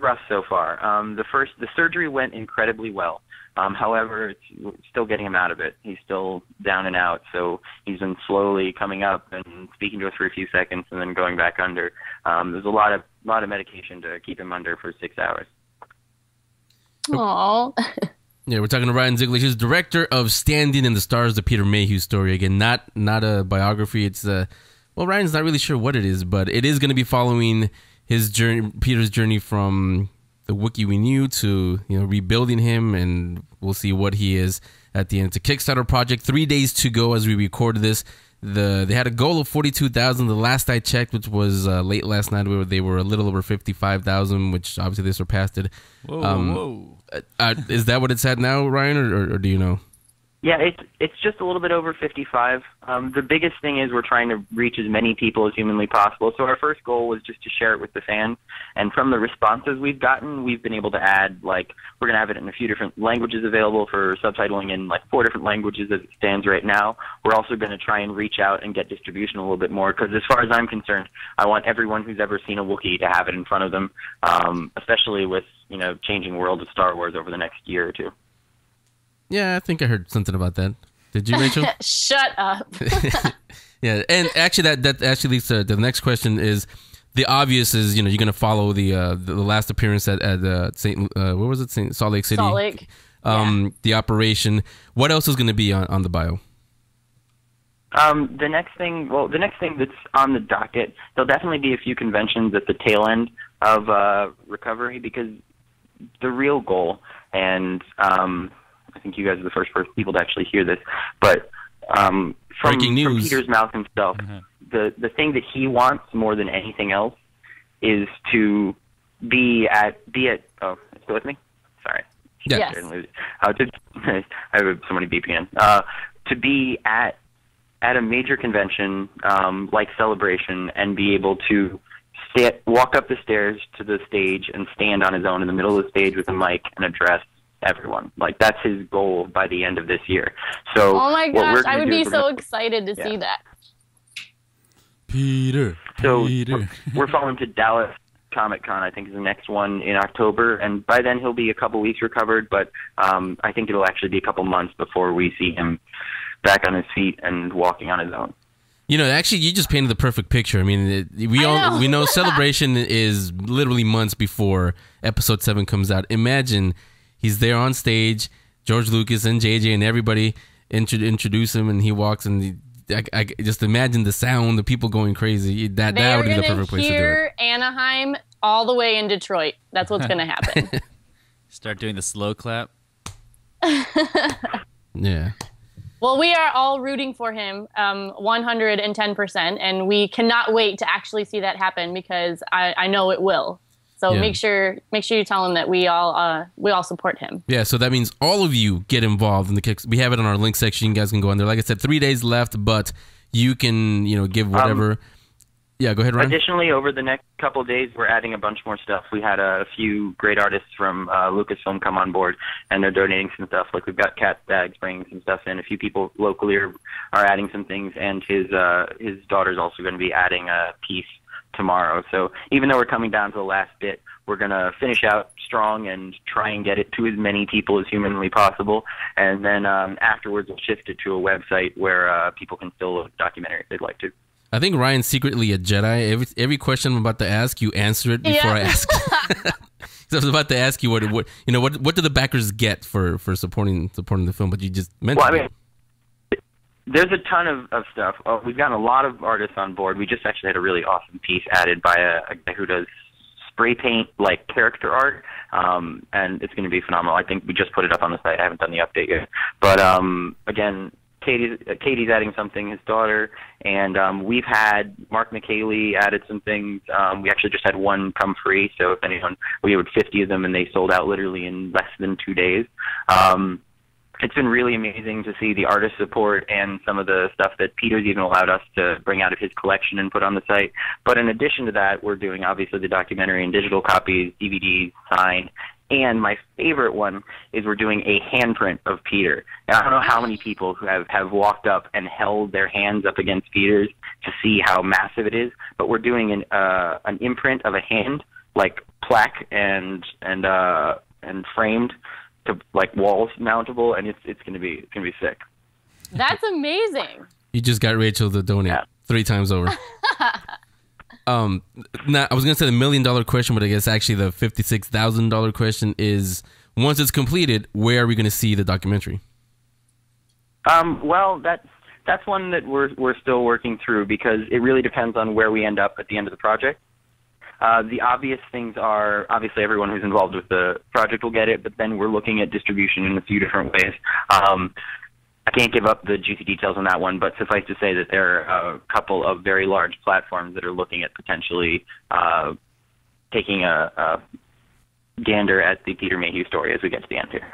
rough so far. The surgery went incredibly well. However, it's still getting him out of it. He's still down and out, so he's been slowly coming up and speaking to us for a few seconds and then going back under. There's a lot of medication to keep him under for 6 hours. Aww. Yeah, we're talking to Ryan Ziegler. He's director of Standing in the Stars: The Peter Mayhew Story. Again, not a biography. It's Ryan's not really sure what it is, but it is going to be following his journey, Peter's journey from the Wookiee we knew to rebuilding him, and we'll see what he is at the end. It's a Kickstarter project. 3 days to go as we recorded this. They had a goal of 42,000. The last I checked, which was late last night, they were a little over 55,000, which obviously they surpassed it. Whoa. Is that what it's at now, Ryan, or do you know? Yeah, it's just a little bit over 55. The biggest thing is we're trying to reach as many people as humanly possible. So our first goal was just to share it with the fans. And from the responses we've gotten, we've been able to add, we're going to have it in a few different languages available for subtitling in 4 different languages as it stands right now. We're also going to try and reach out and get distribution a little bit more because as far as I'm concerned, I want everyone who's ever seen a Wookiee to have it in front of them, especially with, changing world of Star Wars over the next year or two. Yeah, I think I heard something about that. Did you, Rachel? Shut up. Yeah, and actually that actually leads to the next question is the obvious is, you're going to follow the last appearance at Salt Lake City. Salt Lake. The operation. What else is going to be on the bio? The next thing that's on the docket, there'll definitely be a few conventions at the tail end of recovery because the real goal, and I think you guys are the first people to actually hear this, but from Peter's mouth himself, the thing that he wants more than anything else is to be at oh, still with me? Sorry. Yeah. Yes. I have so many VPN. To be at a major convention like Celebration and be able to walk up the stairs to the stage and stand on his own in the middle of the stage with a mic and address everyone. That's his goal by the end of this year. So oh my gosh, I would be so excited to see that. Peter. We're following to Dallas Comic Con, I think is the next one in October, and by then he'll be a couple weeks recovered, but I think it'll actually be a couple months before we see him back on his feet and walking on his own. Actually, you just painted the perfect picture. I mean, we know Celebration is literally months before Episode 7 comes out. Imagine he's there on stage, George Lucas and JJ and everybody introduce him, and he walks, and I just imagine the sound, the people going crazy. That would be the perfect place to do it. Hear Anaheim all the way in Detroit. That's what's going to happen. Start doing the slow clap. Yeah. Well, we are all rooting for him 110%, and we cannot wait to actually see that happen because I know it will. So make sure you tell him that we all support him. Yeah, so that means all of you get involved in the kicks. We have it on our link section. You guys can go on there. Like I said, 3 days left, but you can give whatever. Yeah, go ahead, Ryan. Additionally, over the next couple of days, we're adding a bunch more stuff. We had a few great artists from Lucasfilm come on board, and they're donating some stuff. Like we've got Cat Bags bringing some stuff in. A few people locally are adding some things, and his daughter's also going to be adding a piece tomorrow. So even though we're coming down to the last bit, we're going to finish out strong and try and get it to as many people as humanly possible. And then afterwards, we'll shift it to a website where people can still load the documentary if they'd like to. I think Ryan's secretly a Jedi. Every question I'm about to ask, you answer it before I ask. So I was about to ask you what do the backers get for supporting the film, but you just mentioned it. There's a ton of stuff. We've gotten a lot of artists on board. We just actually had a really awesome piece added by a guy who does spray paint like character art, and it's going to be phenomenal. I think we just put it up on the site. I haven't done the update yet, but again. Katie's adding something, his daughter, and we've had Marc McKaylee added some things. We actually just had one come free, so if anyone, we had 50 of them, and they sold out literally in less than 2 days. It's been really amazing to see the artist support and some of the stuff that Peter's even allowed us to bring out of his collection and put on the site. But in addition to that, we're doing obviously the documentary in digital copies, DVDs, signed. And my favorite one is we're doing a handprint of Peter. And I don't know how many people who have walked up and held their hands up against Peter's to see how massive it is. But we're doing an imprint of a hand, like plaque and framed to like walls mountable, and it's gonna be sick. That's amazing. You just got Rachel to donate 3 times over. Now, I was going to say the $1 million question, but I guess actually the $56,000 question is, once it's completed, where are we going to see the documentary? Well, that's one that we're still working through because it really depends on where we end up at the end of the project. The obvious things are, obviously everyone who's involved with the project will get it, but then we're looking at distribution in a few different ways. I can't give up the juicy details on that one, but suffice to say that there are a couple of very large platforms that are looking at potentially taking a gander at the Peter Mayhew story as we get to the end here.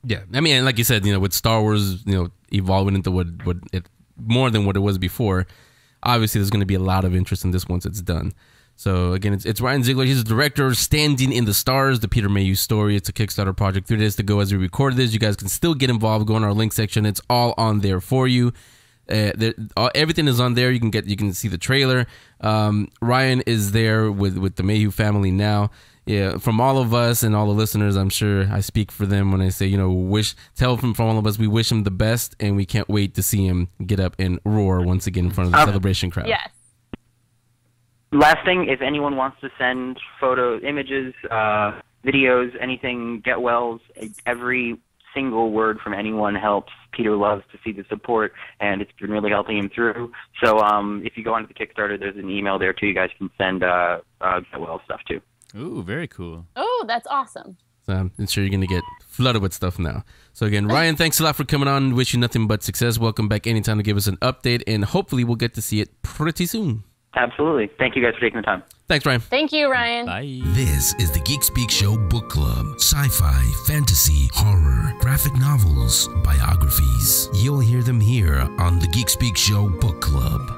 Yeah, I mean, like you said, with Star Wars, evolving into what it more than what it was before, obviously there's going to be a lot of interest in this once it's done. So again, it's Ryan Ziegler. He's the director of Standing in the Stars, the Peter Mayhew story. It's a Kickstarter project. 3 days to go as we record this. You guys can still get involved. Go in our link section. It's all on there for you. Everything is on there. You can see the trailer. Ryan is there with the Mayhew family now. Yeah, from all of us and all the listeners, I'm sure I speak for them when I say, tell him from all of us, we wish him the best, and we can't wait to see him get up and roar once again in front of the celebration crowd. Yes. Last thing, if anyone wants to send photo images, videos, anything, get wells, every single word from anyone helps. Peter loves to see the support, and it's been really helping him through. So if you go onto the Kickstarter, there's an email there, too. You guys can send get well stuff, too. Ooh, very cool. Oh, that's awesome. So I'm sure you're going to get flooded with stuff now. So again, Ryan, thanks a lot for coming on. Wish you nothing but success. Welcome back anytime to give us an update, and hopefully we'll get to see it pretty soon. Absolutely. Thank you guys for taking the time. Thanks, Ryan. Thank you, Ryan. Bye. This is the Geek Speak Show Book Club. Sci-fi, fantasy, horror, graphic novels, biographies. You'll hear them here on the Geek Speak Show Book Club.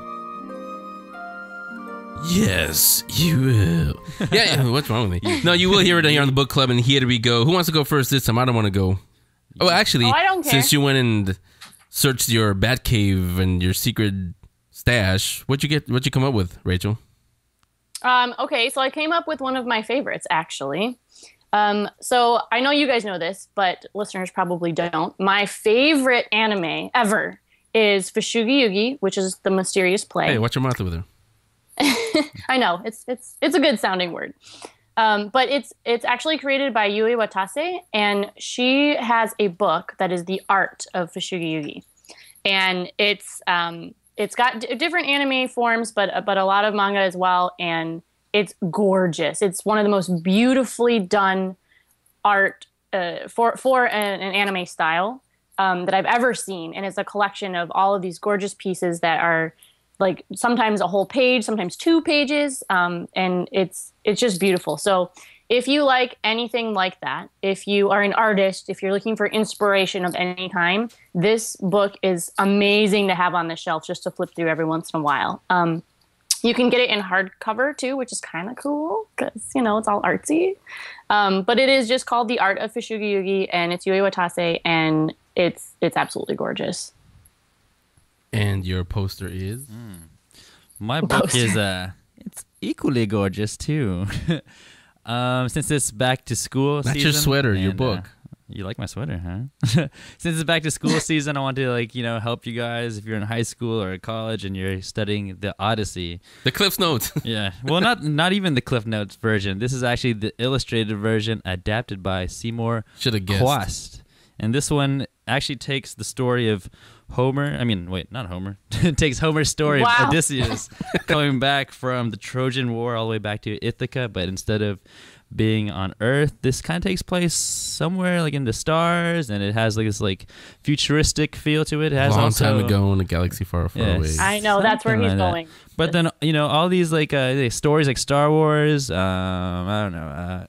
Yes, you will. Yeah, what's wrong with me? No, you will hear it here on the book club, and here we go. Who wants to go first this time? I don't want to go. Oh, actually, I don't care. Since you went and searched your bat cave and your secret stash, what'd you come up with, Rachel? Okay, so I came up with one of my favorites, actually. So I know you guys know this, but listeners probably don't. My favorite anime ever is Fushigi Yugi, which is the mysterious play. Hey, watch your mouth over there. I know it's a good sounding word, but it's actually created by Yui Watase, and she has a book that is the art of Fushigi Yugi, and it's got different anime forms, but a lot of manga as well, and it's gorgeous. It's one of the most beautifully done art for an anime style that I've ever seen, and it's a collection of all of these gorgeous pieces that are like sometimes a whole page, sometimes 2 pages, and it's just beautiful. So if you like anything like that, if you are an artist, if you're looking for inspiration of any kind, this book is amazing to have on the shelf just to flip through every once in a while. You can get it in hardcover too, which is kind of cool because, you know, it's all artsy. But it is just called The Art of Fushigi Yugi, and it's Yui Watase, and it's absolutely gorgeous. And your poster is? My book is it's equally gorgeous too. Since it's back to school season. That's your sweater, your book. You like my sweater, huh? Since it's back to school season, I want to help you guys if you're in high school or college and you're studying the Odyssey. The Cliff Notes. Yeah. Well, not even the Cliff Notes version. This is actually the illustrated version adapted by Seymour Quast. And this one actually takes the story of Homer. I mean, wait, not Homer. It takes Homer's story of Odysseus coming back from the Trojan War all the way back to Ithaca, but instead of being on Earth, this kind of takes place somewhere like in the stars, and it has like this like futuristic feel to it. It has long time ago in a galaxy far, far away. I know that's where he's going. But then all these like stories like Star Wars, I don't know,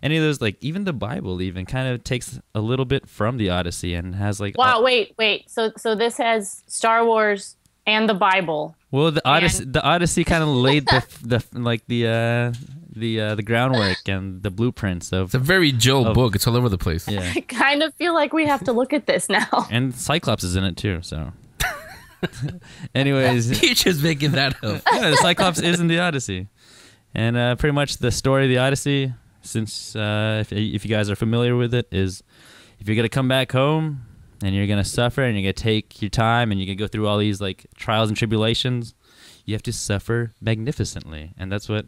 any of those, like even the Bible even kind of takes a little bit from the Odyssey and has like wait. So this has Star Wars and the Bible. Well, the Odyssey kind of laid the groundwork and the blueprints of. It's a very Joe book. It's all over the place. Yeah. I kind of feel like we have to look at this now. And Cyclops is in it too. So, anyways, you're just making that up. Yeah, the Cyclops is in the Odyssey, and pretty much the story of the Odyssey. Since if you guys are familiar with it, is if you're gonna come back home and you're gonna suffer and you're gonna take your time and you're gonna go through all these like trials and tribulations, you have to suffer magnificently, and that's what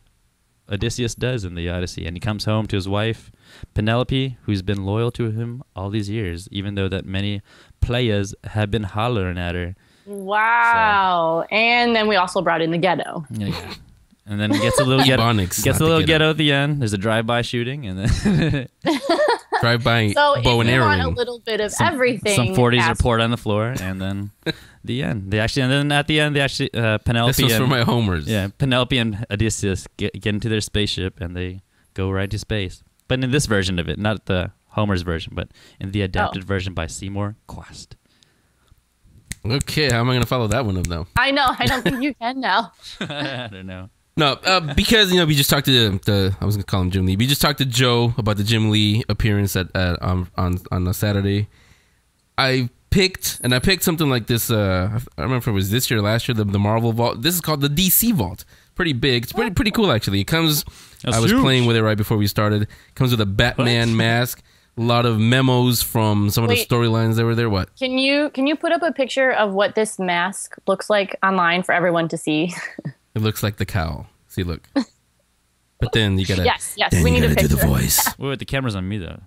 Odysseus does in the Odyssey. And he comes home to his wife Penelope, who's been loyal to him all these years, even though that many players have been hollering at her. Wow. So, and then we also brought in the ghetto. Yeah. And then he gets a little ghetto at the end. There's a drive-by shooting, and then drive-by bow and arrow. So if you want a little bit of everything, some 40s are poured on the floor, and then the end. And then at the end, Penelope. This was for my homers. Yeah, Penelope and Odysseus get into their spaceship, and they go right to space. But in this version of it, not the Homer's version, but in the adapted version by Seymour Quast. Okay, how am I going to follow that one up now? I know. I don't think you can now. I don't know. No, because we just talked to I was gonna call him Jim Lee. We just talked to Joe about the Jim Lee appearance on a Saturday. I picked something like this. I don't remember if it was this year or last year. The Marvel Vault. This is called the DC Vault. Pretty big. It's pretty cool actually. It comes. I was playing with it right before we started. It comes with a Batman mask. A lot of memos from some of the storylines that were there. What? Can you put up a picture of what this mask looks like online for everyone to see? It looks like the cowl. See, look. But then you gotta. Yes. We need to do the voice. Wait, the camera's on me though.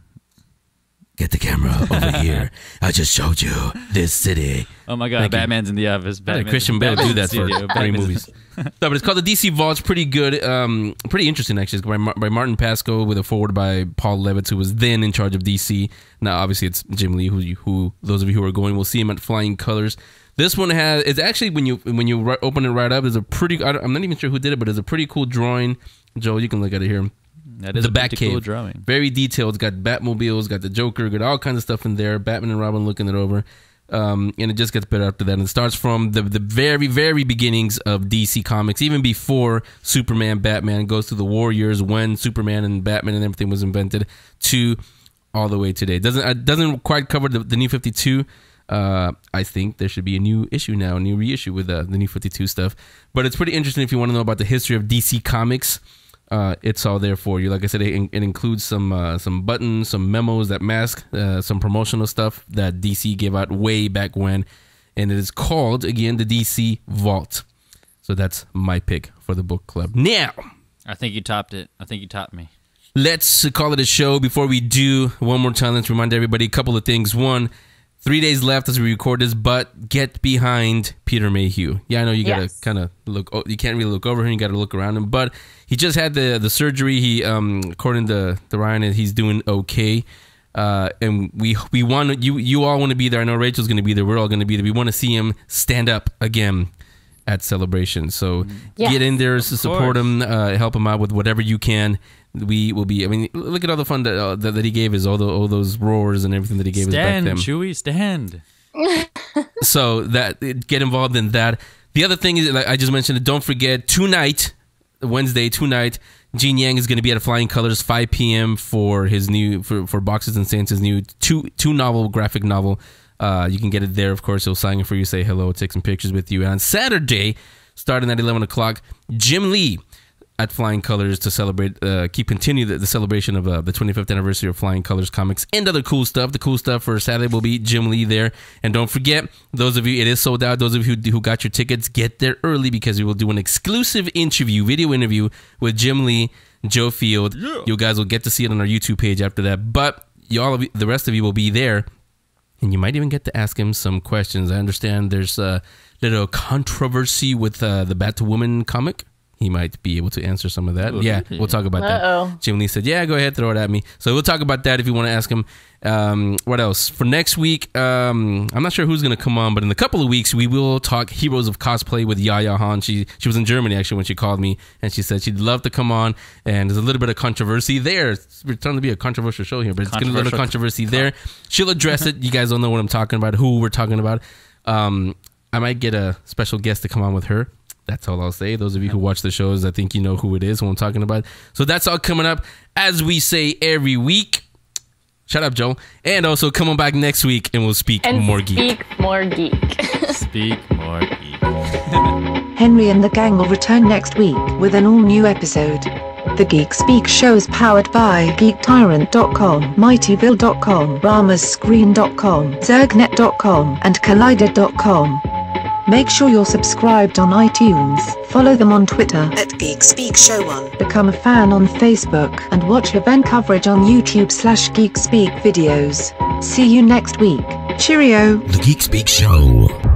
Get the camera over here. I just showed you this city. Oh my God, Batman's in the office. Christian Bale do that for 20 movies. No, but it's called the DC Vault. It's pretty good. Pretty interesting actually. It's by Martin Pasco with a foreword by Paul Levitz, who was then in charge of DC. Now obviously it's Jim Lee, who those of you who are going will see him at Flying Colors. This one it's actually when you open it right up, there's a pretty. I'm not even sure who did it, but there's a pretty cool drawing. Joe, you can look at it here. That is the a Batcave, pretty cool drawing. Very detailed. It's got Batmobiles, got the Joker, got all kinds of stuff in there. Batman and Robin looking it over, and it just gets better after that. And it starts from the very, very beginnings of DC Comics, even before Superman, Batman, goes through the war years when Superman and Batman and everything was invented, to all the way today. It doesn't quite cover the New 52. I think there should be a new issue now, a new reissue with the New 52 stuff. But it's pretty interesting if you want to know about the history of DC Comics. It's all there for you. Like I said, it includes some buttons, some memos that mask some promotional stuff that DC gave out way back when. and it is called, again, the DC Vault. So that's my pick for the book club. Now, I think you topped it. I think you topped me. Let's call it a show. Before we do, one more time, let's remind everybody a couple of things. One, 3 days left as we record this, but get behind Peter Mayhew. Yeah, I know you got to kind of look, you can't really look over him, you got to look around him, but he just had the surgery. He, according to Ryan, he's doing okay. And we want you all want to be there. I know Rachel's going to be there. We're all going to be there. We want to see him stand up again at Celebration. So get in there to support him, help him out with whatever you can. We will be. I mean, look at all the fun that he gave us, all those roars and everything that he gave us back then. Chewie, stand. So get involved in that. The other thing is, like I just mentioned, don't forget Wednesday, Gene Yang is going to be at Flying Colors 5 p.m. for his new for Boxes and Saints, his new two novel graphic novel. You can get it there, of course. He'll sign it for you, say hello, take some pictures with you. And on Saturday, starting at 11 o'clock, Jim Lee at Flying Colors to celebrate, continue the celebration of the 25th anniversary of Flying Colors Comics and other cool stuff. The cool stuff for Saturday will be Jim Lee there. And don't forget, those of you, it is sold out. Those of you who got your tickets, get there early because we will do an exclusive video interview with Jim Lee, Joe Field. Yeah. You guys will get to see it on our YouTube page after that. But the rest of you will be there. And you might even get to ask him some questions. I understand there's a little controversy with the Batwoman comic. He might be able to answer some of that. Yeah, we'll talk about that. Jim Lee said, yeah, go ahead, throw it at me. So we'll talk about that if you want to ask him. What else? For next week, I'm not sure who's going to come on, but in a couple of weeks, we will talk Heroes of Cosplay with Yaya Han. She was in Germany, actually, when she called me, and she said she'd love to come on, and there's a little bit of controversy there. It's trying to be a controversial show here, but it's going to be a little controversy there. She'll address it. You guys don't know what I'm talking about, who we're talking about. I might get a special guest to come on with her. That's all I'll say. Those of you who watch the shows, I think you know who it is, who I'm talking about. So that's all coming up, as we say every week. Shut up, Joe. And also, come on back next week, and we'll speak more geek. Speak more geek. Speak more geek. Henry and the gang will return next week with an all-new episode. The Geek Speak Show is powered by GeekTyrant.com, MightyVille.com, RamasScreen.com, Zergnet.com, and Collider.com. Make sure you're subscribed on iTunes, follow them on Twitter at Geek Speak Show 1, become a fan on Facebook, and watch event coverage on YouTube/Geek Speak videos. See you next week. Cheerio. The Geek Speak Show.